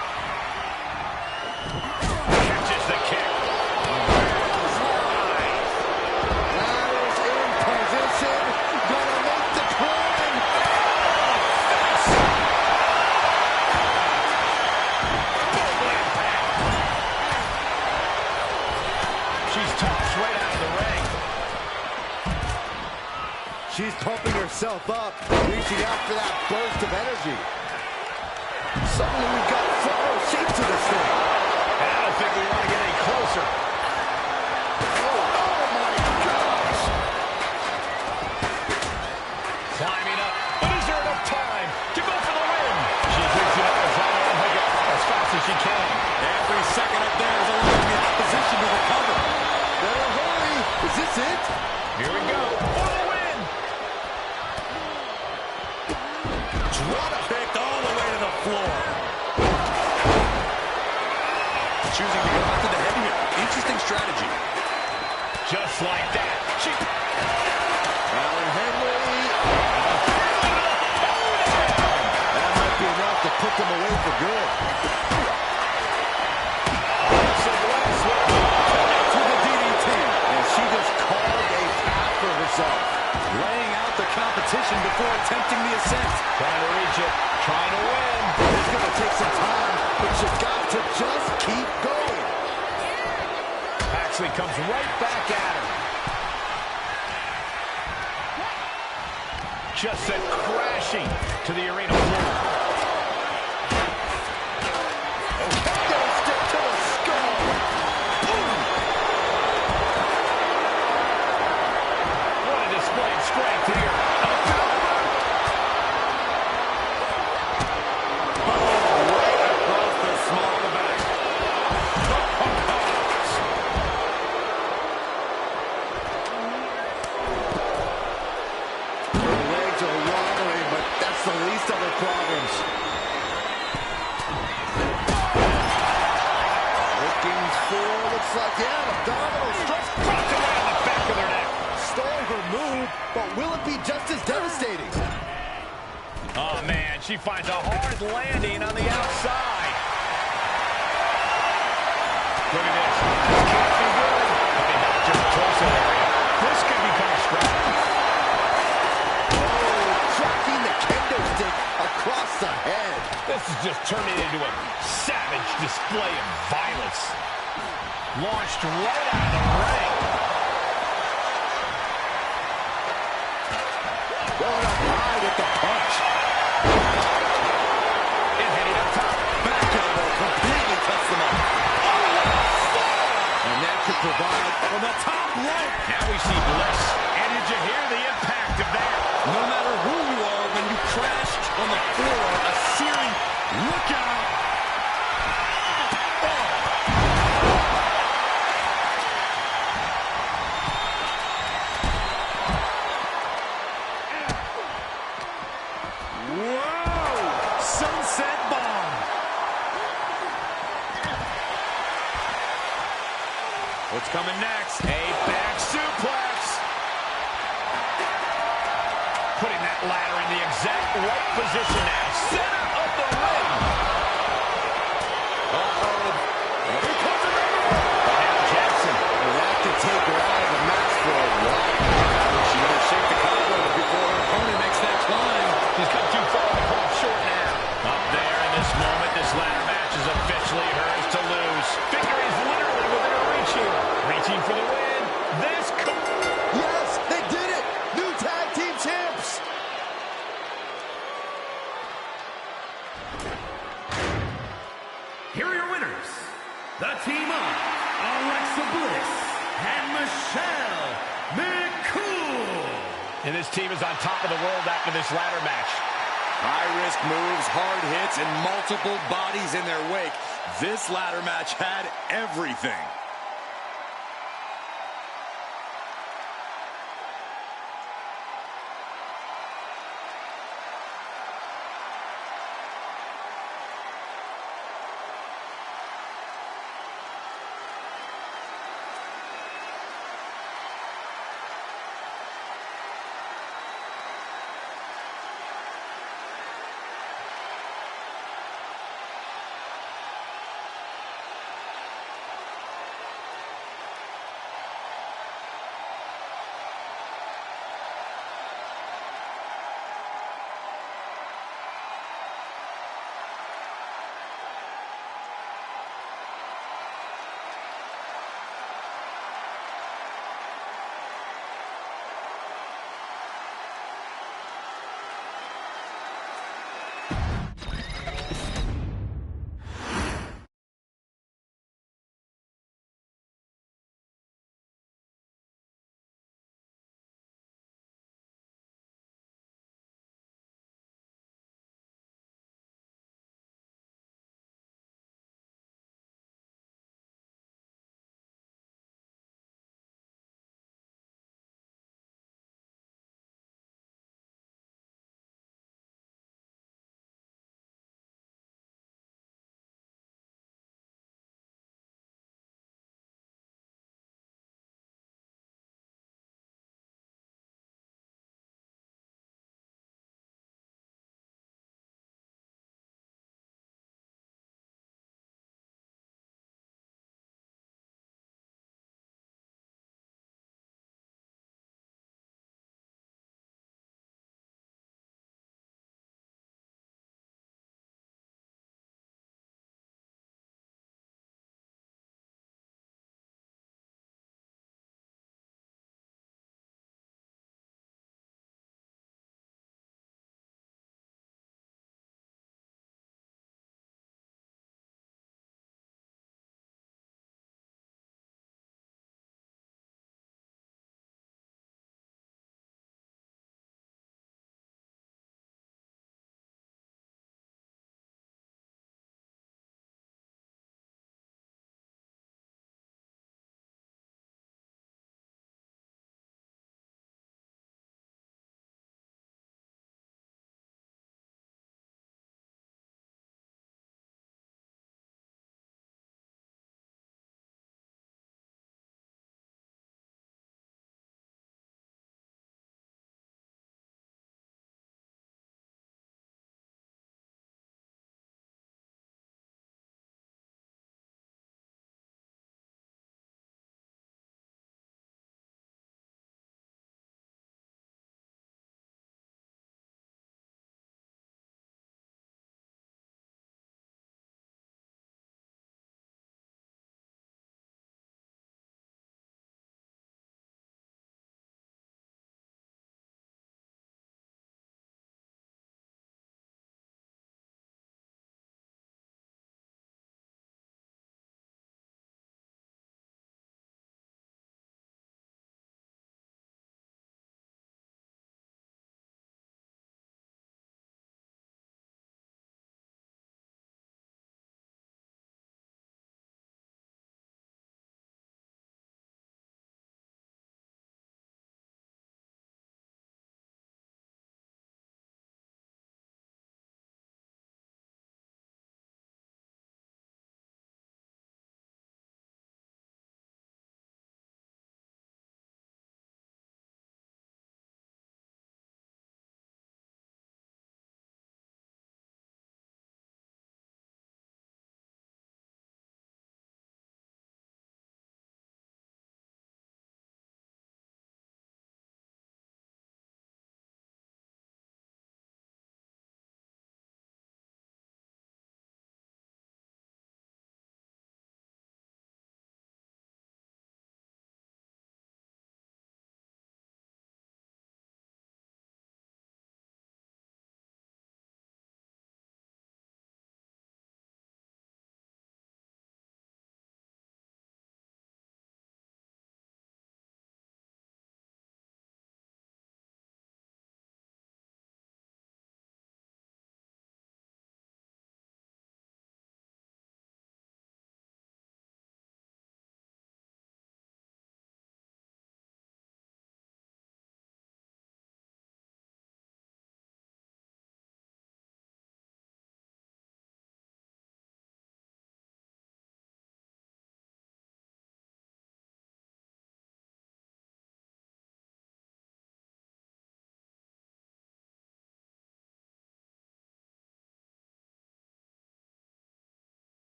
Catches the kick. Ladder's in position. Gonna make the climb. She's tossed right out of the ring. she's pumping herself up, reaching out for that burst of energy. Suddenly we've got front row seat to this thing. And I don't think we want to get any closer. Oh my gosh! Climbing up. But is there enough time to go for the win? She's reaching out and trying to unhook it as fast as she can. Every second up there is allowing in position to recover. Better hurry. Is this it? Here we go. For the win. Drop kicked all the way to the floor. Choosing to go after the head here. Interesting strategy. Just like that. Alan Henry. That might be enough to put them away for good. To the DDT. And she just carved a path for herself. Laying out the competition before attempting the ascent. Trying to reach it. Trying to win. It's going to take some time, but you got to just keep going. Paxley comes right back at her. Just sent crashing to the arena floor. Stick to the skull. What a display of strength here. Right across the small of the back. Her legs are wobbling, but that's the least of her problems. Looking for, looks like, yeah, abdominal stretch. Dropped away on the back of their neck. Stole her move, but will it be just as devastating? Oh, man, she finds a hard landing on the outside. Look at this. This can't be good. Coming back to the torso area. This could become a struggle. Oh, tracking the kendo stick across the head. This is just turning into a savage display of violence. Launched right out of the ring. Going up high with the punch. And heading up top. Back elbow completely cuts them off. And that could provide From the top rope. Now we see Bliss. And did you hear the impact of that? No matter who you are, when you crash on the floor, a searing look out. Whoa! Sunset bomb. What's coming next? A back suplex. Putting that ladder in the exact right position now. Center of the ring. Here comes another one. Now Jackson. Well, that could take her out of the match for a while. She better shake the cobwebs before her opponent makes that climb. He's come too far to come up short now. Up there in this moment, this ladder match is officially hers to lose. Victory is literally within her reach here. Reaching for the win. This could... Yes, they did it. New tag team champs. Here are your winners. The team of Alexa Bliss and Michelle McCool. And this team is on top of the world after this ladder match. High-risk moves, hard hits, and multiple bodies in their wake. This ladder match had everything.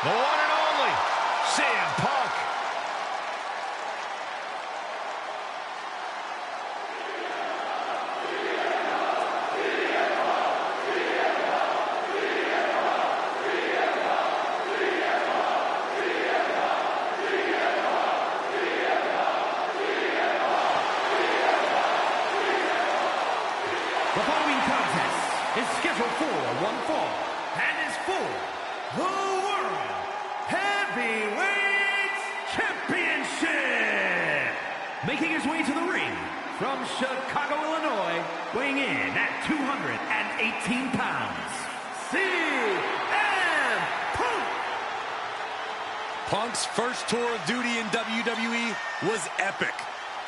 The one and only CM Punk. The following contest is scheduled for one fall and is for the World Heavyweight Championship. Making his way to the ring from Chicago, Illinois, weighing in at 218 pounds, CM Punk. Punk's first tour of duty in WWE was epic.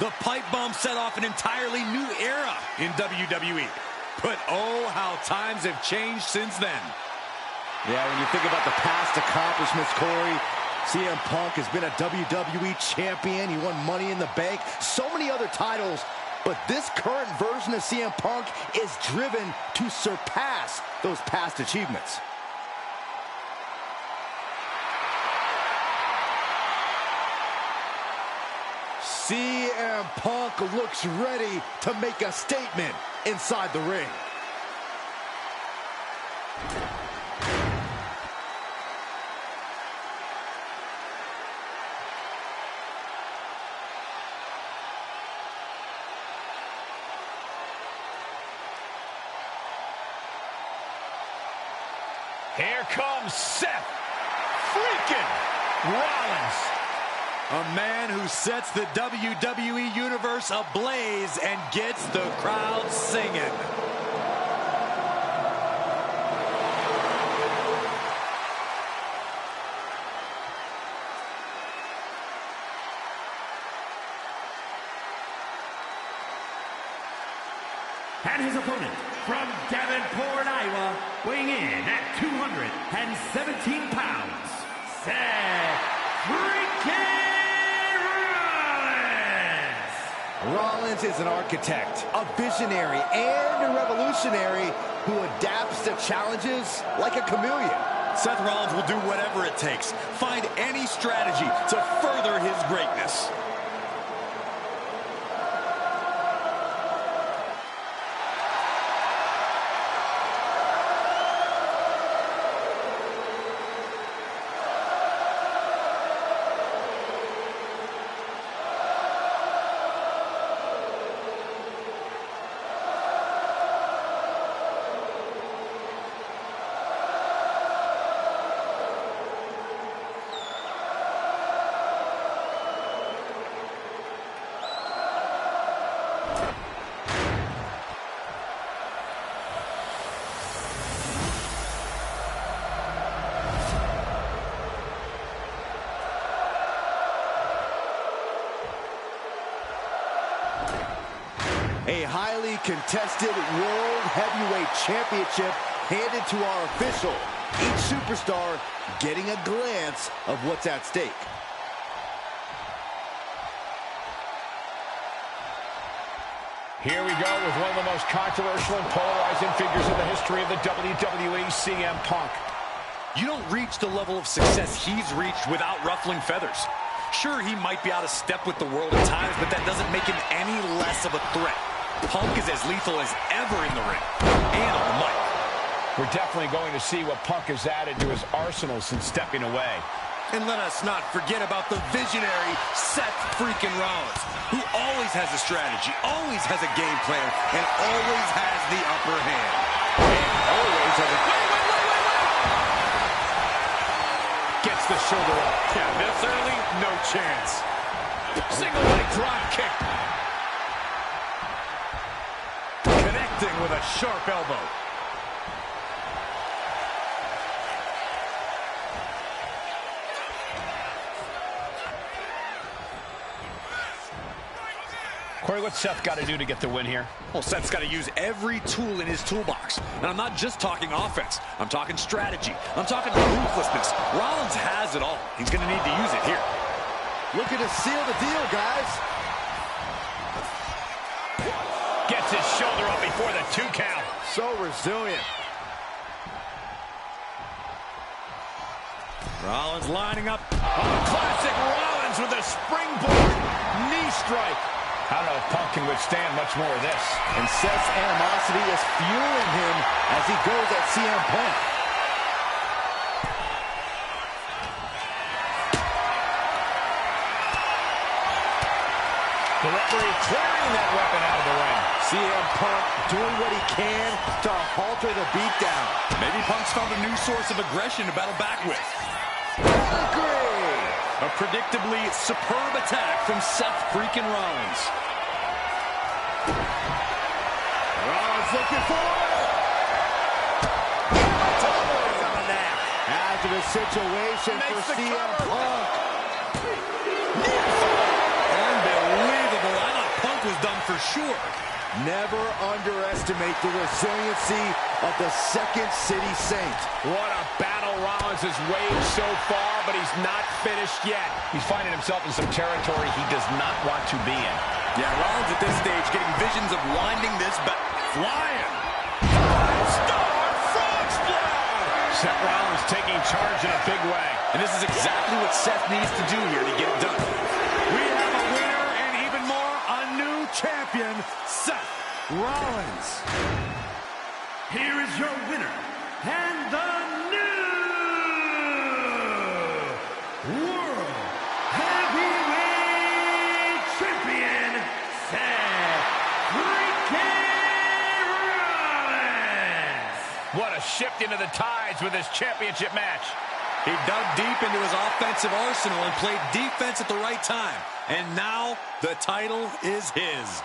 The pipe bomb set off an entirely new era in WWE. But oh, how times have changed since then. Yeah, when you think about the past accomplishments, Corey, CM Punk has been a WWE champion. He won Money in the Bank, so many other titles. But this current version of CM Punk is driven to surpass those past achievements. CM Punk looks ready to make a statement inside the ring. Here comes Seth freaking Rollins. A man who sets the WWE Universe ablaze and gets the crowd singing. And his opponent from Davenport, Iowa, weighing in at 217 pounds, Seth freaking Rollins is an architect, a visionary, and a revolutionary who adapts to challenges like a chameleon. Seth Rollins will do whatever it takes, find any strategy to further his greatness. contested World Heavyweight Championship handed to our official. Each superstar getting a glance of what's at stake. Here we go with one of the most controversial and polarizing figures in the history of the WWE, CM Punk. You don't reach the level of success he's reached without ruffling feathers. Sure, he might be out of step with the world at times, but that doesn't make him any less of a threat. Punk is as lethal as ever in the ring and on the mic. We're definitely going to see what Punk has added to his arsenal since stepping away. And let us not forget about the visionary Seth freaking Rollins, who always has a strategy, always has a game plan, and always has the upper hand. And always has a... Wait! Gets the shoulder up. Yeah, this early, no chance. Single leg drop kick. Connecting with a sharp elbow. Corey, what's Seth got to do to get the win here? Well, Seth's got to use every tool in his toolbox. And I'm not just talking offense. I'm talking strategy. I'm talking ruthlessness. Rollins has it all. He's going to need to use it here. Looking to seal the deal, guys. Gets his shoulder up before the 2 count. So resilient. Rollins lining up. Oh, classic Rollins with a springboard knee strike. I don't know if Punk can withstand much more of this. And Seth's animosity is fueling him as he goes at CM Punk. The referee clearing that weapon out of the ring. CM Punk doing what he can to halter the beatdown. Maybe Punk's found a new source of aggression to battle back with. Agree. A predictably superb attack from Seth freaking Rollins. Rollins looking for it. Hazardous situation for CM Punk. Unbelievable. I thought Punk was done for sure. Never underestimate the resiliency of the Second City Saint. What a battle Rollins has waged so far, but he's not finished yet. He's finding himself in some territory he does not want to be in. Yeah, Rollins at this stage getting visions of winding this back. Flying. 5-star frog splash. Seth Rollins taking charge in a big way. And this is exactly what Seth needs to do here to get it done. We have a winner and even more, a new champion, Seth Rollins. Here is your winner, and the new World Heavyweight Champion, Seth freaking Rollins. What a shift into the tides with this championship match. He dug deep into his offensive arsenal and played defense at the right time. And now the title is his.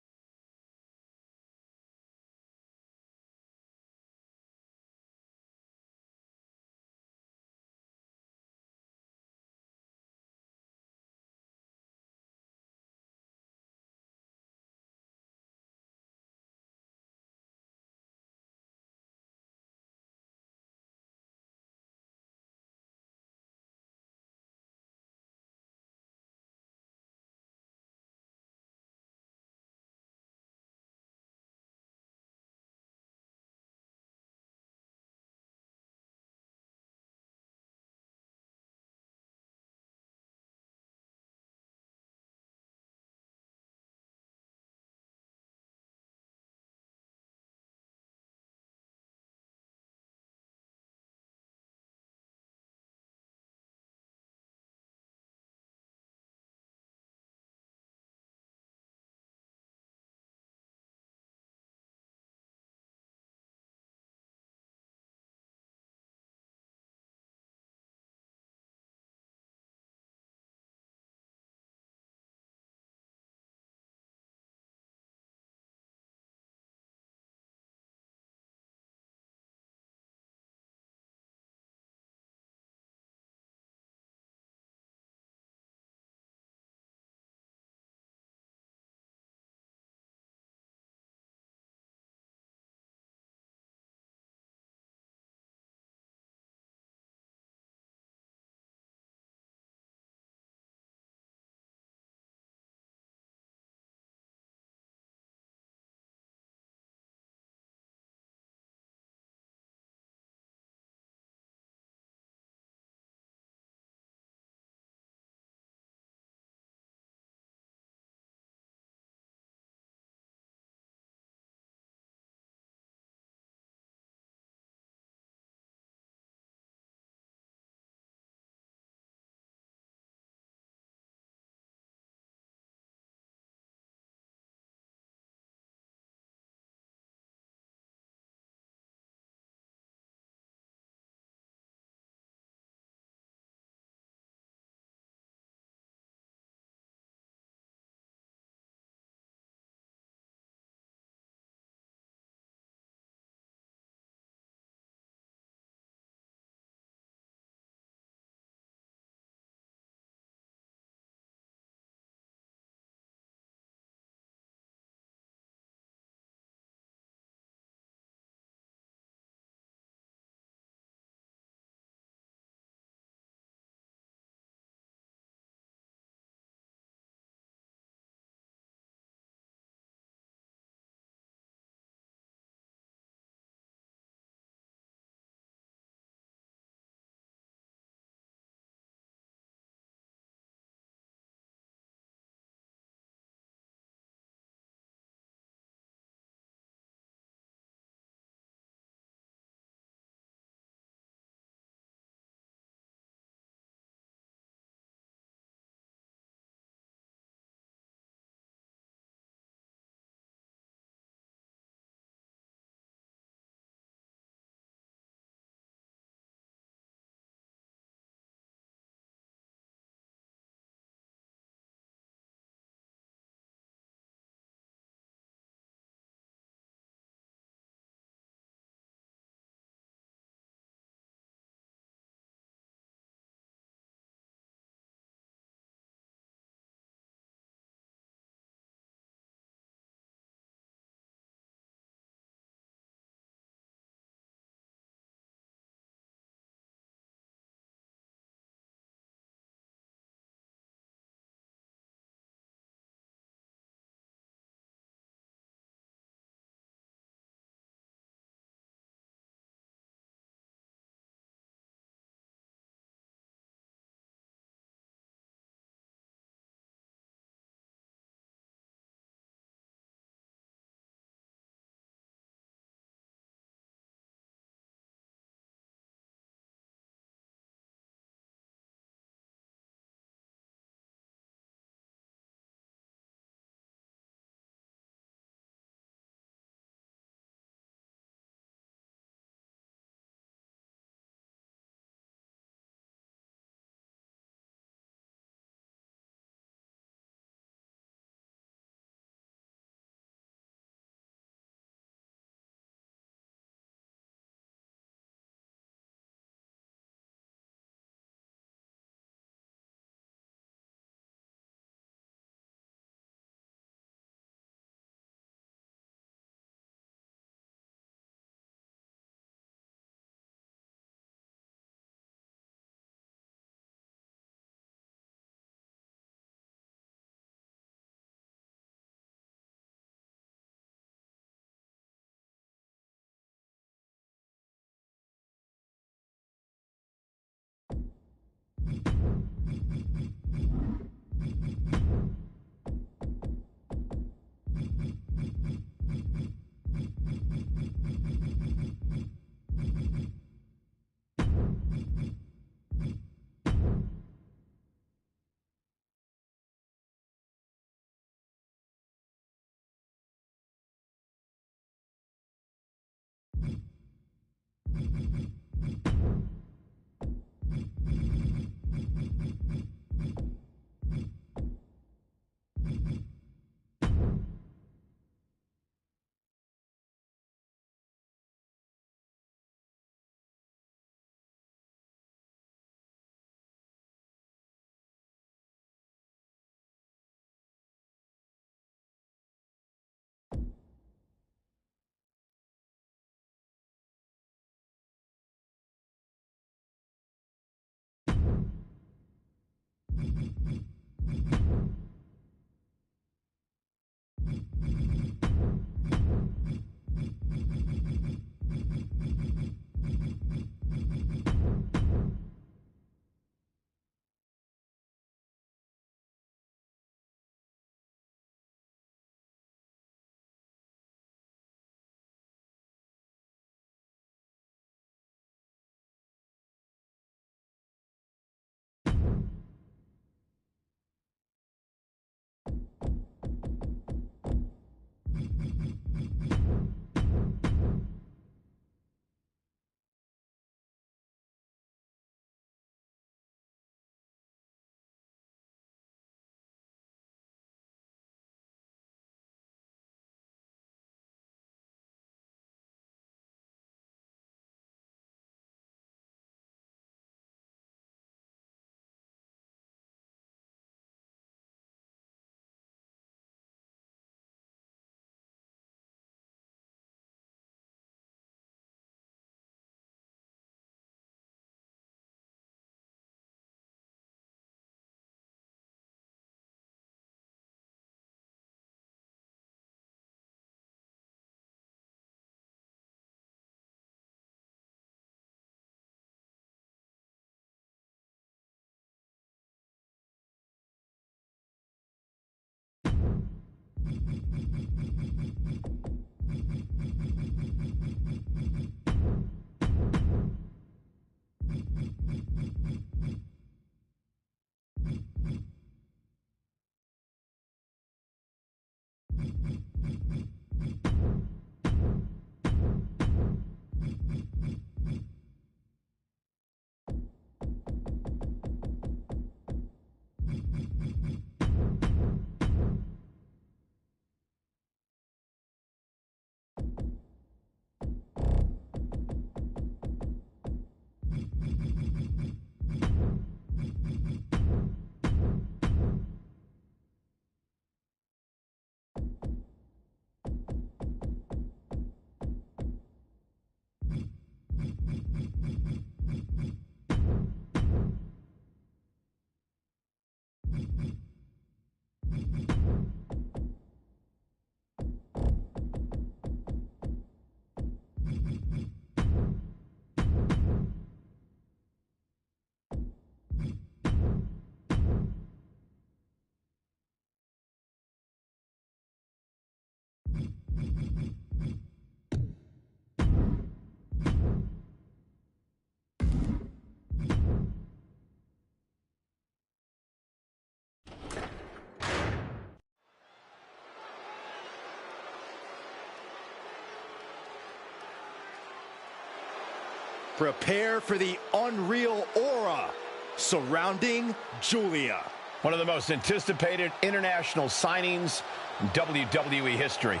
Prepare for the unreal aura surrounding Giulia. One of the most anticipated international signings in WWE history.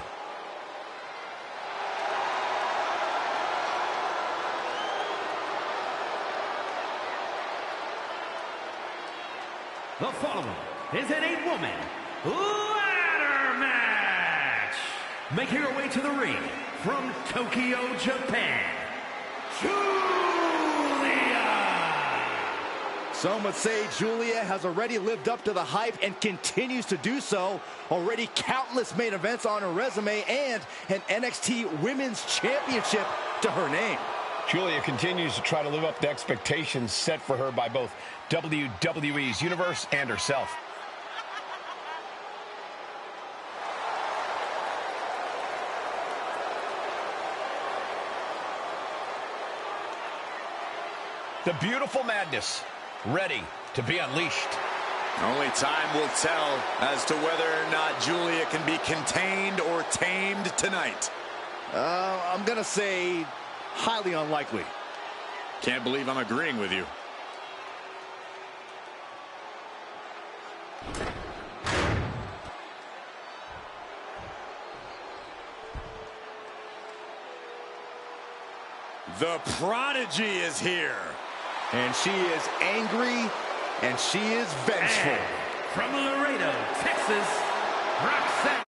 The following is an 8-woman ladder match. Making her way to the ring from Tokyo, Japan, Giulia. Some would say Giulia has already lived up to the hype and continues to do so. Already countless main events on her resume and an NXT Women's Championship to her name. Julia continues to try to live up to expectations set for her by both WWE's Universe and herself. The beautiful madness, ready to be unleashed. Only time will tell as to whether or not Julia can be contained or tamed tonight. I'm going to say highly unlikely. Can't believe I'm agreeing with you. The Prodigy is here. And she is angry, and she is vengeful. And from Laredo, Texas, Roxanne.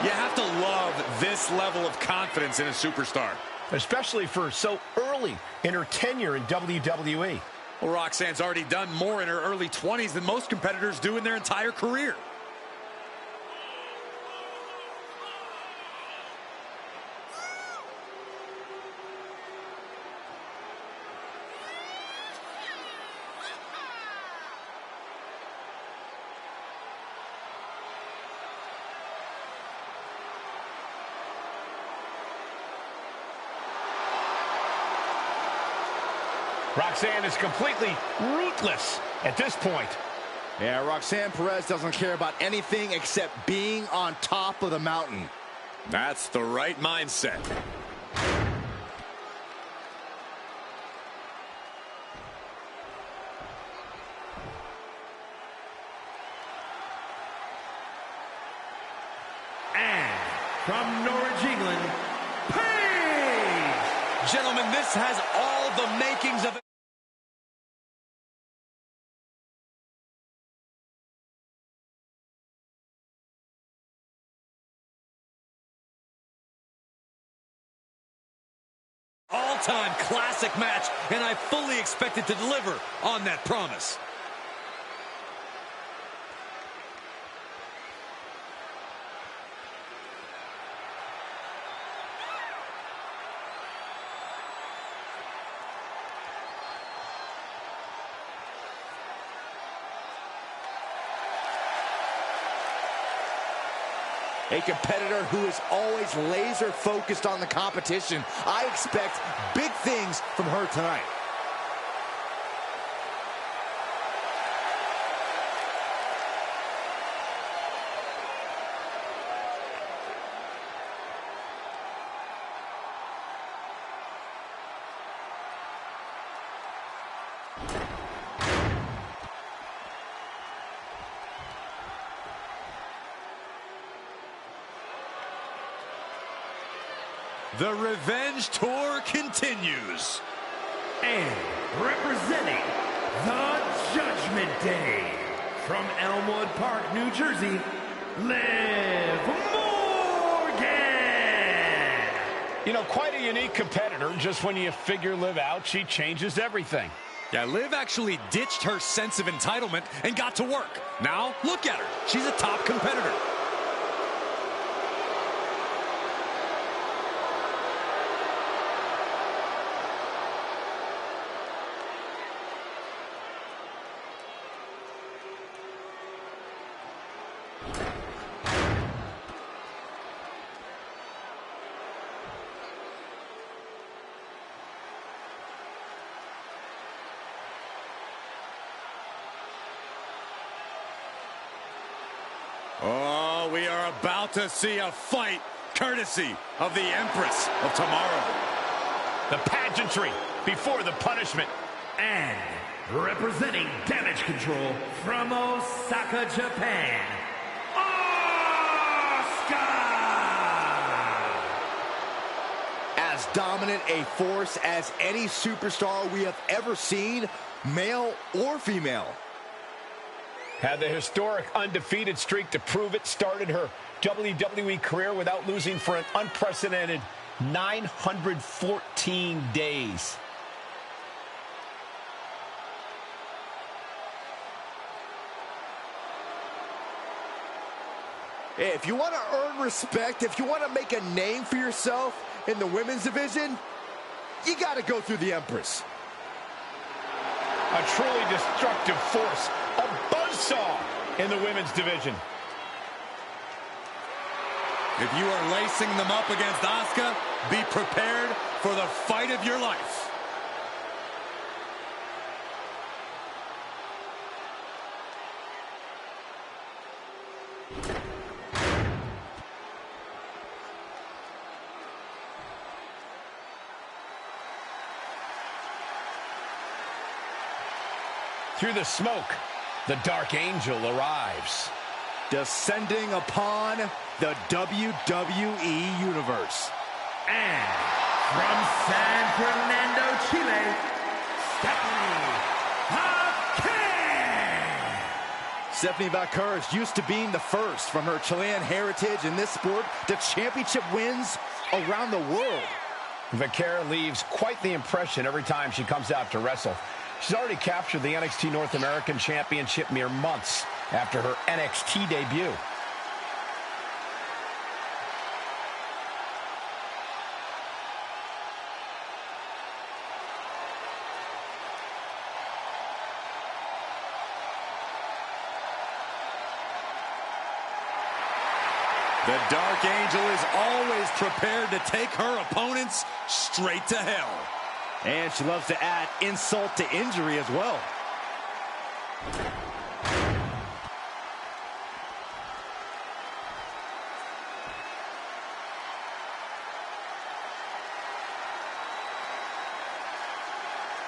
You have to love this level of confidence in a superstar. Especially for so early in her tenure in WWE. Well, Roxanne's already done more in her early 20s than most competitors do in their entire career. Roxanne is completely ruthless at this point. Yeah, Roxanne Perez doesn't care about anything except being on top of the mountain. That's the right mindset. And from Norwich, England, Paige! Gentlemen, this has all the makings of... all-time classic match, and I fully expect it to deliver on that promise. A competitor who is always laser focused on the competition. I expect big things from her tonight. The Revenge Tour continues. And representing the Judgment Day, from Elmwood Park, New Jersey, Liv Morgan! You know, quite a unique competitor. Just when you figure Liv out, she changes everything. Yeah, Liv actually ditched her sense of entitlement and got to work. Now, look at her. She's a top competitor. about to see a fight courtesy of the Empress of Tomorrow. The pageantry before the punishment. And representing Damage Control from Osaka, Japan, Asuka! As dominant a force as any superstar we have ever seen, male or female. Had the historic undefeated streak to prove it, started her WWE career without losing for an unprecedented 914 days. Hey, if you want to earn respect, if you want to make a name for yourself in the women's division, you got to go through the Empress. A truly destructive force, a buzzsaw in the women's division. If you are lacing them up against Asuka, be prepared for the fight of your life. Through the smoke, the Dark Angel arrives. Descending upon the WWE Universe. And from San Fernando, Chile, Stephanie Vacquer! Stephanie Vacquer is used to being the first from her Chilean heritage in this sport to championship wins around the world. Vacquer leaves quite the impression every time she comes out to wrestle. She's already captured the NXT North American Championship mere months after her NXT debut. The Dark Angel is always prepared to take her opponents straight to hell. And she loves to add insult to injury as well.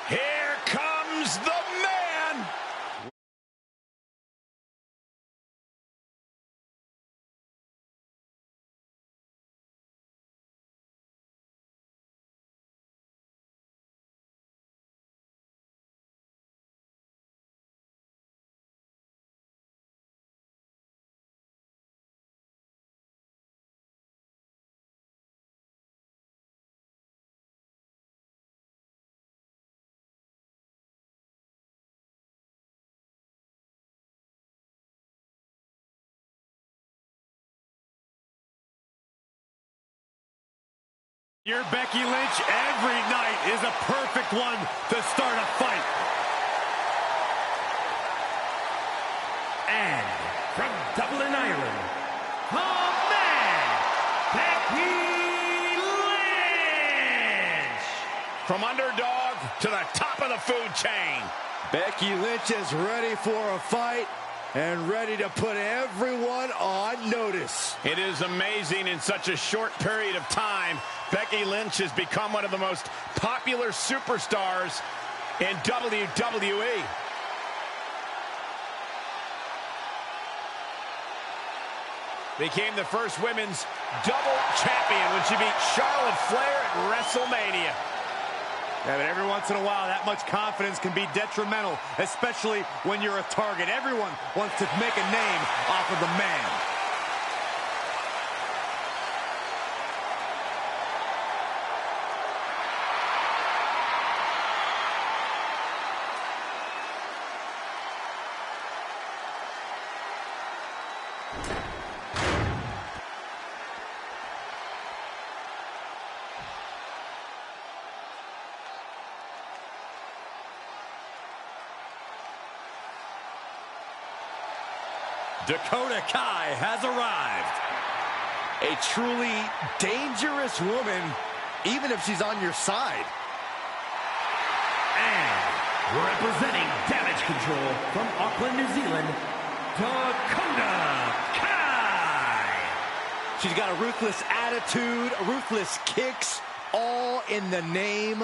Here comes the man! Your Becky Lynch every night is a perfect one to start a fight. And from Dublin, Ireland, the man, Becky Lynch! From underdog to the top of the food chain. Becky Lynch is ready for a fight and ready to put everyone on notice. It is amazing in such a short period of time, Becky Lynch has become one of the most popular superstars in WWE. Became the first women's double champion when she beat Charlotte Flair at WrestleMania. Yeah, but every once in a while, that much confidence can be detrimental, especially when you're a target. Everyone wants to make a name off of the man. Dakota Kai has arrived. A truly dangerous woman, even if she's on your side. And representing Damage Control from Auckland, New Zealand, Dakota Kai. She's got a ruthless attitude, ruthless kicks, all in the name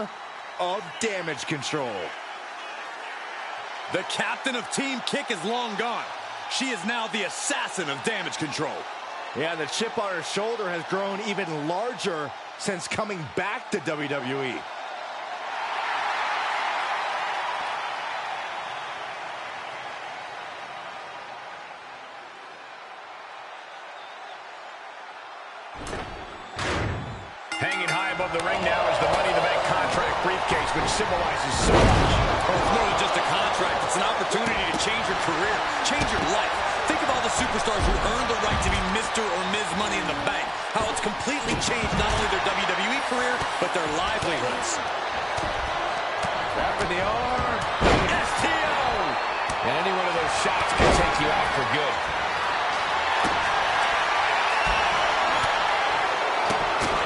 of damage control. The captain of Team Kick is long gone. She is now the assassin of damage control. Yeah, the chip on her shoulder has grown even larger since coming back to WWE. Hanging high above the ring now is the Money in the Bank contract briefcase, which symbolizes so much. Well, it's more than just a contract. It's an opportunity to change your career, change your life. Think of all the superstars who earned the right to be Mr. or Ms. Money in the Bank. How it's completely changed not only their WWE career, but their livelihoods. Wrapping the arm. STO! And any one of those shots can take you out for good.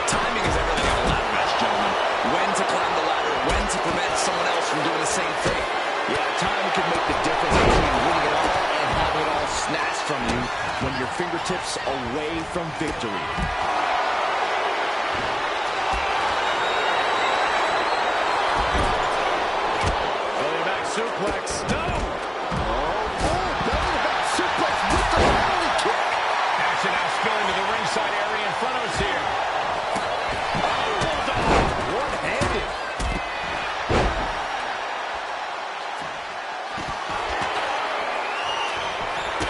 Timing is everything in a ladder match, gentlemen. When to climb the ladder, when to prevent someone else from doing the same thing. Yeah, time can make the difference between winning it all and having it all snatched from you when your fingertips away from victory. Belly back suplex. No! Belly back suplex with the penalty kick. Action now spilling to the ringside area in front of us here. One-handed.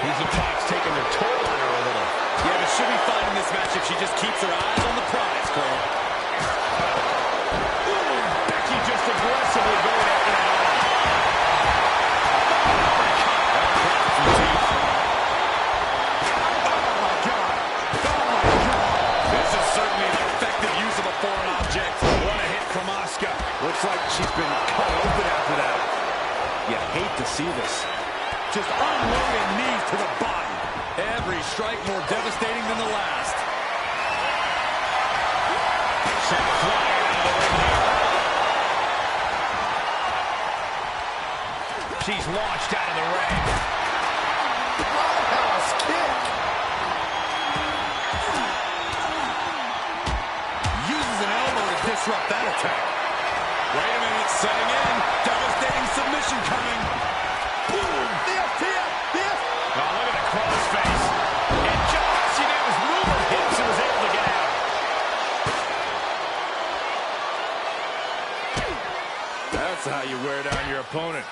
These attacks taking their toll on her a little. Yeah, but she'll be fine in this match if she just keeps her eyes on the prize, Cole. Becky just aggressively going after that arm. This is certainly an effective use of a foreign object. What a hit from Asuka. Looks like she's been cut open after that. You hate to see this. Just unloading knees to the body. Every strike more devastating than the last. Sent flying out of the ring here. She's launched out of the ring. Roundhouse kick. Uses an elbow to disrupt that attack. Wait a minute, setting in. Devastating submission coming. Boom! The FTF. Oh, look at the crossface. And just she was moving hips and was able to get out. That's how you wear down your opponent.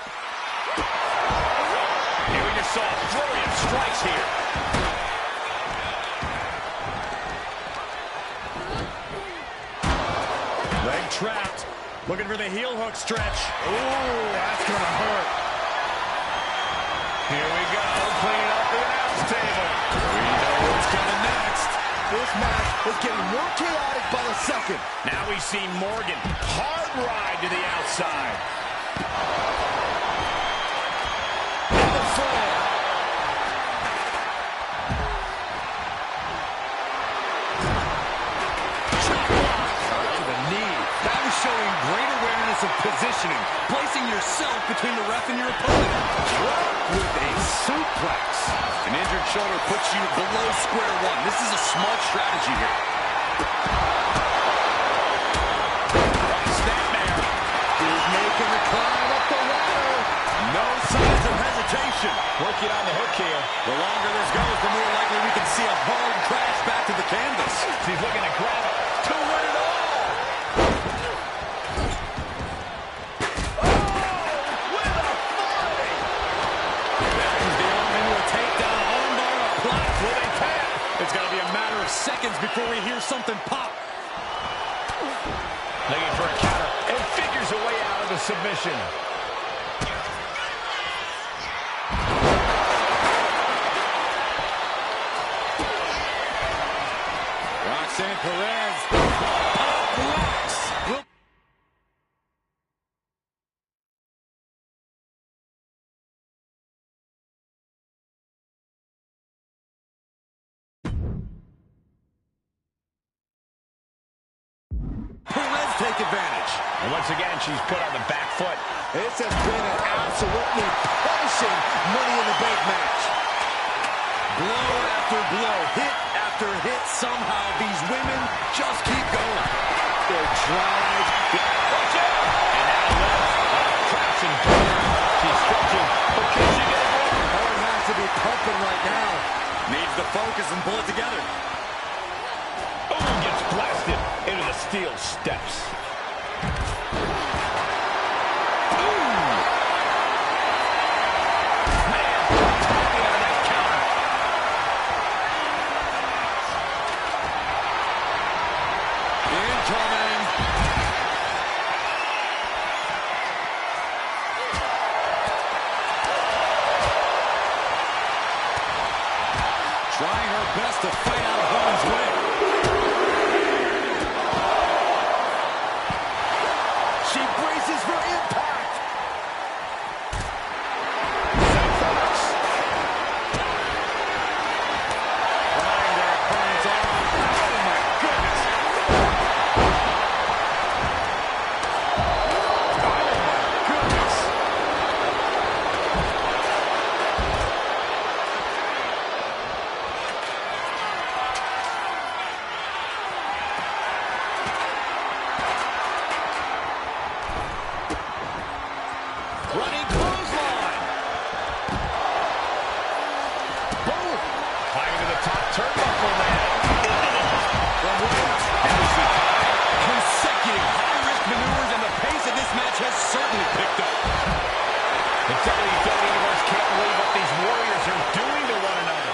And we just saw a flurry of strikes here. Leg trapped. Looking for the heel hook stretch. Ooh, that's going to hurt. Here we go, cleaning up the announce table. We know what's coming next. This match is getting more chaotic by the second. Now we see Morgan. Hard ride to the outside. And the slam. Chop block. To the knee. That was showing great awareness of positioning. Placing yourself between the ref and your opponent. With a suplex. An injured shoulder puts you below square one. This is a smart strategy here. Snapmare. He's making the climb up the ladder. No signs of hesitation. Working on the hook here. The longer this goes, the more likely we can see a hard crash back to the canvas. She's looking to grab it. To win it all. Becky's the arm into a takedown, armbar, a plot. Will they tap? It's going to be a matter of seconds before we hear something pop. Looking for a counter and figures a way out of the submission. Roxanne Perez. Pop rocks. Perez take advantage. And once again, she's put on the back foot. This has been an absolutely punishing Money in the Bank match. Blow after blow, hit after after hit. Somehow these women just keep going. Their drive. Watch out! And now Liv crashing down. She's stretching, but can she get it going? Heart has to be pumping right now. Needs to focus and pull it together. Oh, gets blasted into the steel steps. Trying her best to fight out of harm's way. She braces for impact. Suplex. Trying their opponent's arm. Oh my goodness. Oh my goodness. Running clothesline. Boom. Climbing to the top turnbuckle now. From Williams. Consecutive high-risk maneuvers, and the pace of this match has certainly picked up. The WWE Universe can't believe what these warriors are doing to one another.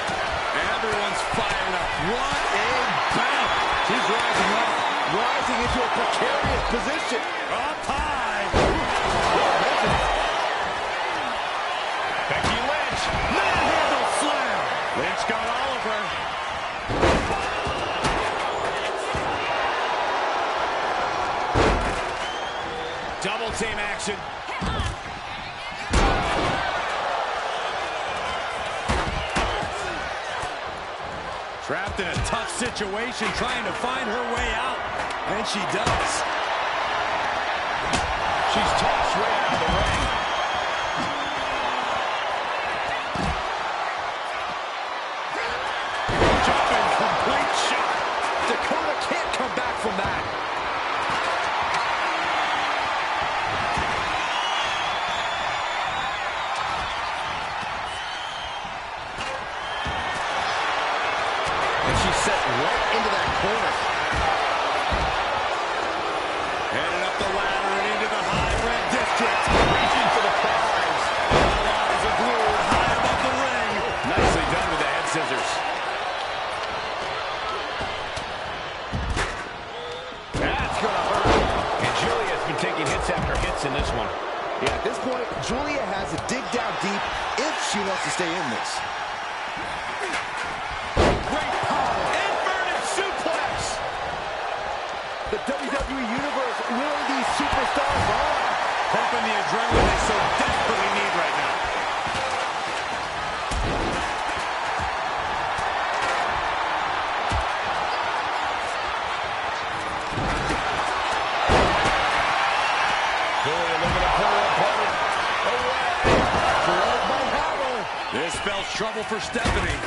Everyone's fired up. What a bout. She's rising up. Rising into a precarious position. Up high. Becky Lynch. Manhandle slam. Lynch got all of her. Double team action. Trapped in a tough situation, trying to find her way out. And she does. She's tossed right out of the ring. Jumping complete shot. Dakota can't come back from that. And she's set right into that corner. Headed up the ladder and into the high red district. Reaching for the prize. All eyes are glued high above the ring. Nicely done with the head scissors. That's gonna hurt. And Julia's been taking hits after hits in this one. Yeah, at this point, Julia has to dig down deep if she wants to stay in this. Great power. Inverted suplex. The WWE Universe willing these superstars on. Pumping the adrenaline they so desperately need right now. Julia looking to pull her opponent away. Led by Howard. This spells trouble for Stephanie.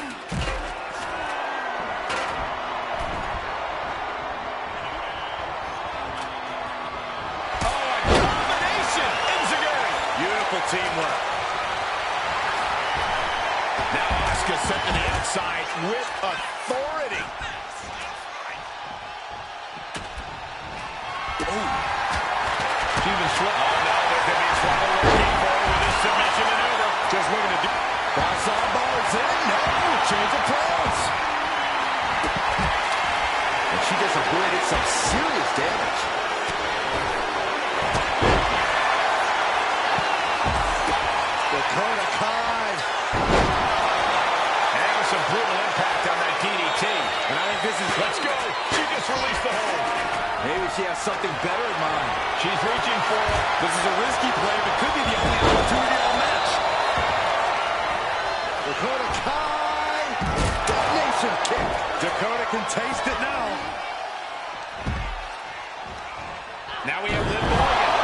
Oh, a combination! Enziguri. Beautiful teamwork. Now Asuka sent to the outside with authority. She's been swept. Oh, no, there could be a swallow working for her with this submission maneuver. Just looking to do. Cross arm bars in. No, change of plans. And she just avoided some serious damage. Dakota Kai. And that was some brutal impact on that DDT. And I think this is. Let's go. She just released the hold. Maybe she has something better in mind. She's reaching for it. This is a risky play, but could be the only opportunity of the match. Dakota Kai. Domination kick. Dakota can taste it now. Now we have Liv Morgan.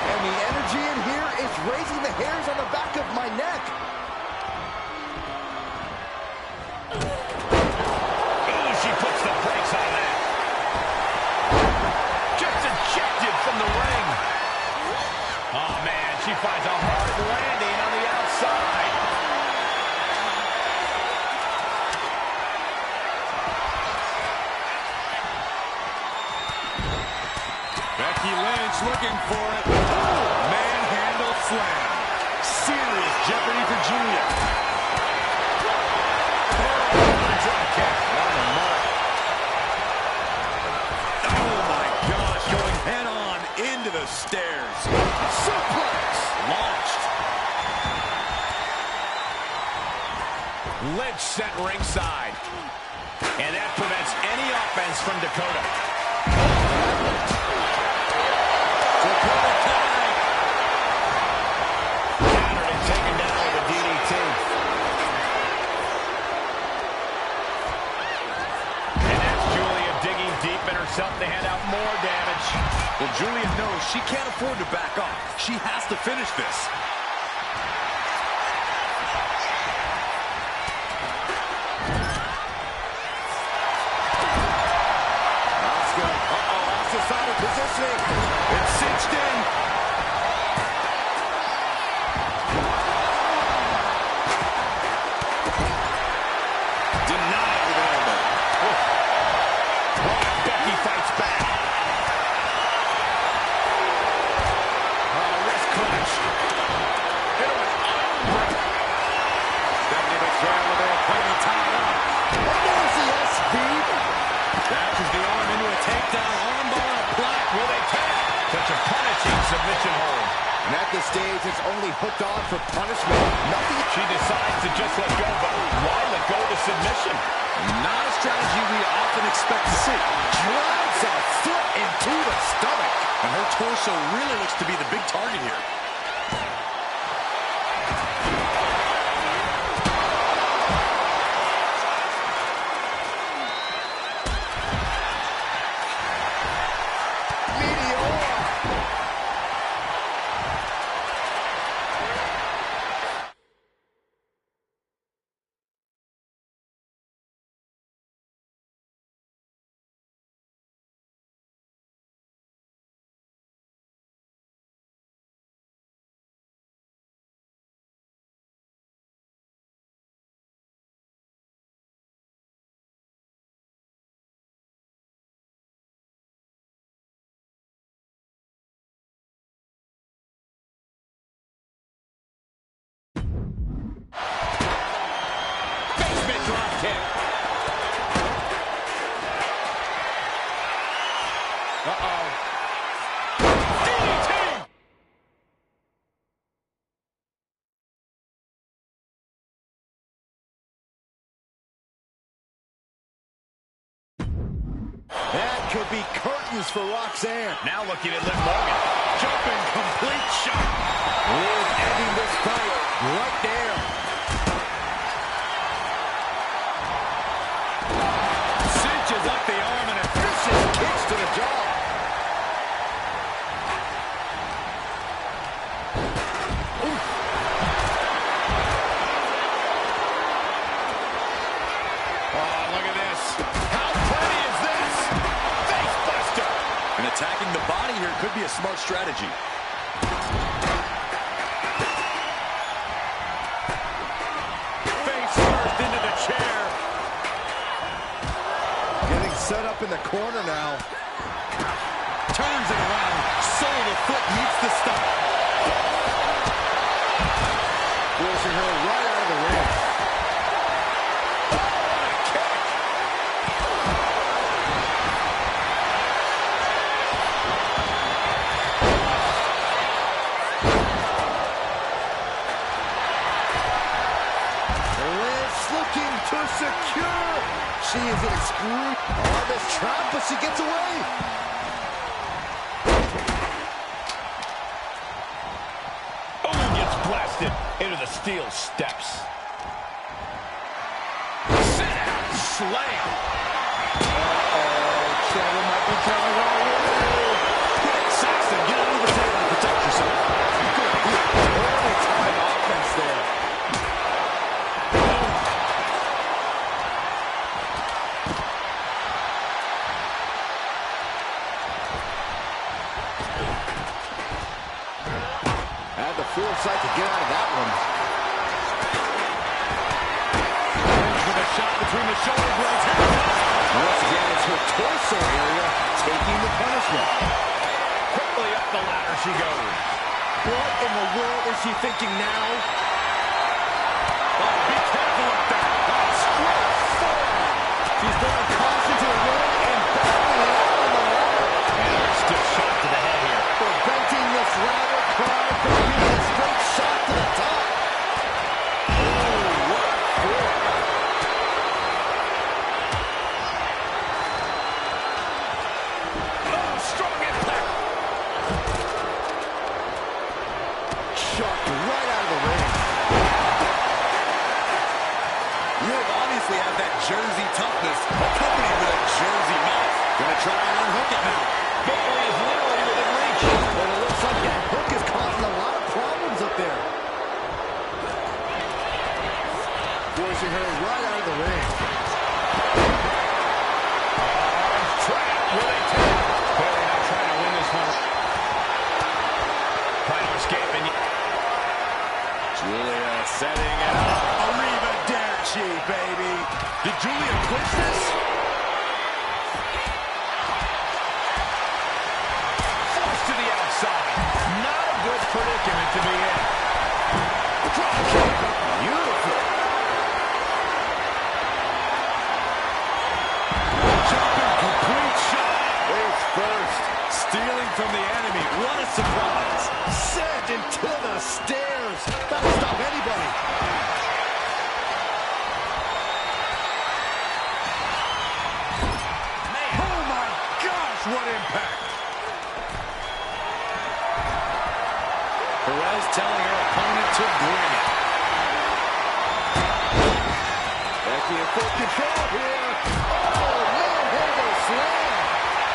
And the energy in here is raising the hairs on the back of my neck. finds a hard landing on the outside. Becky Lynch looking for it. Oh, manhandle slam. Serious jeopardy for Julia. Drop kick on the mark. Oh my gosh, going head on into the stairs. Suplex launched. Lynch sent ringside. And that prevents any offense from Dakota. Dakota Kai. Countered and taken down with a DDT. And that's Julia digging deep in herself to hand out more damage. Well, Julia knows she can't afford to back off. She has to finish this. Out of positioning. It's cinched in. Denied with elbow. Oh, Becky fights back. Wrist clutch. Hit her with arm break. Becky betrayal with her opponent tied up. There's the SV. Dashes the arm into a takedown. Armbar applied. Will they tap? Such a punishing submission hold. And at this stage, it's only hooked on for punishment. Nothing. She decides to just let go, but why let go of the submission? Not a strategy we often expect to see. Drives a foot into the stomach. And her torso really looks to be the big target here. Basement drop kick. Uh-oh. DDT! That could be curtains for Roxanne. Now looking at Liv Morgan. Jumping complete shot. Liv ending this fight right there. Cinches up the arm and a vicious kicks to the jaw. Oh, look at this. How pretty is this? Face buster. And attacking the body here could be a smart strategy. Face first into the chair. Getting set up in the corner now. Turns it around. Sole of the foot meets the stomach. Forcing her right out of the ring. Looking to secure. She is in screw on this trap, but she gets away. Oh, gets blasted into the steel steps. Sit out slam. Trevor might be telling her Quick, Saxton, get under the table and protect yourself. early time offense there. foresight to get out of that one. With a shot between the shoulder blades. Once again, it's her torso area taking the punishment. Quickly up the ladder she goes. What in the world is she thinking now? Oh, be careful up there. Oh, straight forearm. She's throwing caution to the wind and battling out on the ladder. And a stiff shot to the head here. Preventing this ladder climb from being a straight shot to the top. Oh, what for? Oh, strong impact. Shoved right out of the ring. You have obviously had that Jersey toughness, accompanied with a Jersey mouth. Gonna try and unhook it now. Bayley is literally within reach. But it looks like that hook is causing a lot of problems up there. Forcing her right out of the ring. Trap with a tap. Bayley now trying to win this one. Trying to escape and Julia setting it up. Arrivederci, baby. Did Julia push this? forced to the outside. Not a good predicament to be in. Drop kick. Beautiful. Jumping complete shot. Face first. Stealing from the enemy. What a surprise. Sent into the stairs. That'll stop anybody. Oh my gosh, what impact. Perez telling her opponent to bring it. Becky in full control here. Oh, man-handle slam.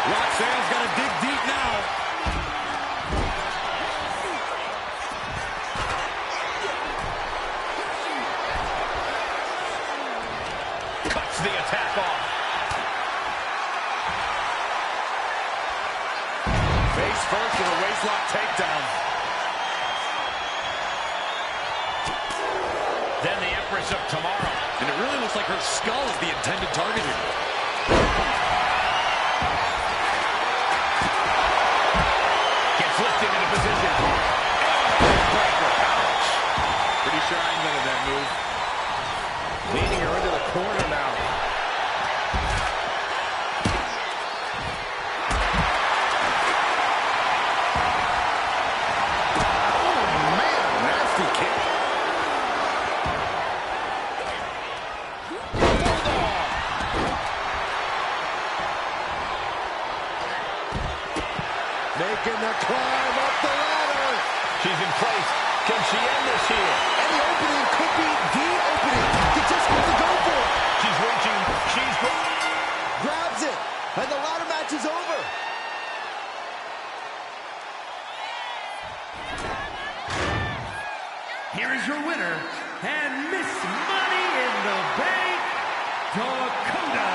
Roxanne's got to dig deep now. Cuts the attack off. Face first with a waistlock takedown. Then the Empress of Tomorrow. And it really looks like her skull is the intended target here. Gets lifted into position. Ouch. Pretty sure I invented that move. Leading her into the corner now. Oh, man, nasty kick. Making the climb up the ladder. She's in place. Can she end this here? And the opening could be the opening. You just have to go for it. She's reaching. She's Grabs it. And the ladder match is over. Here is your winner, and Miss Money in the Bank, Dakota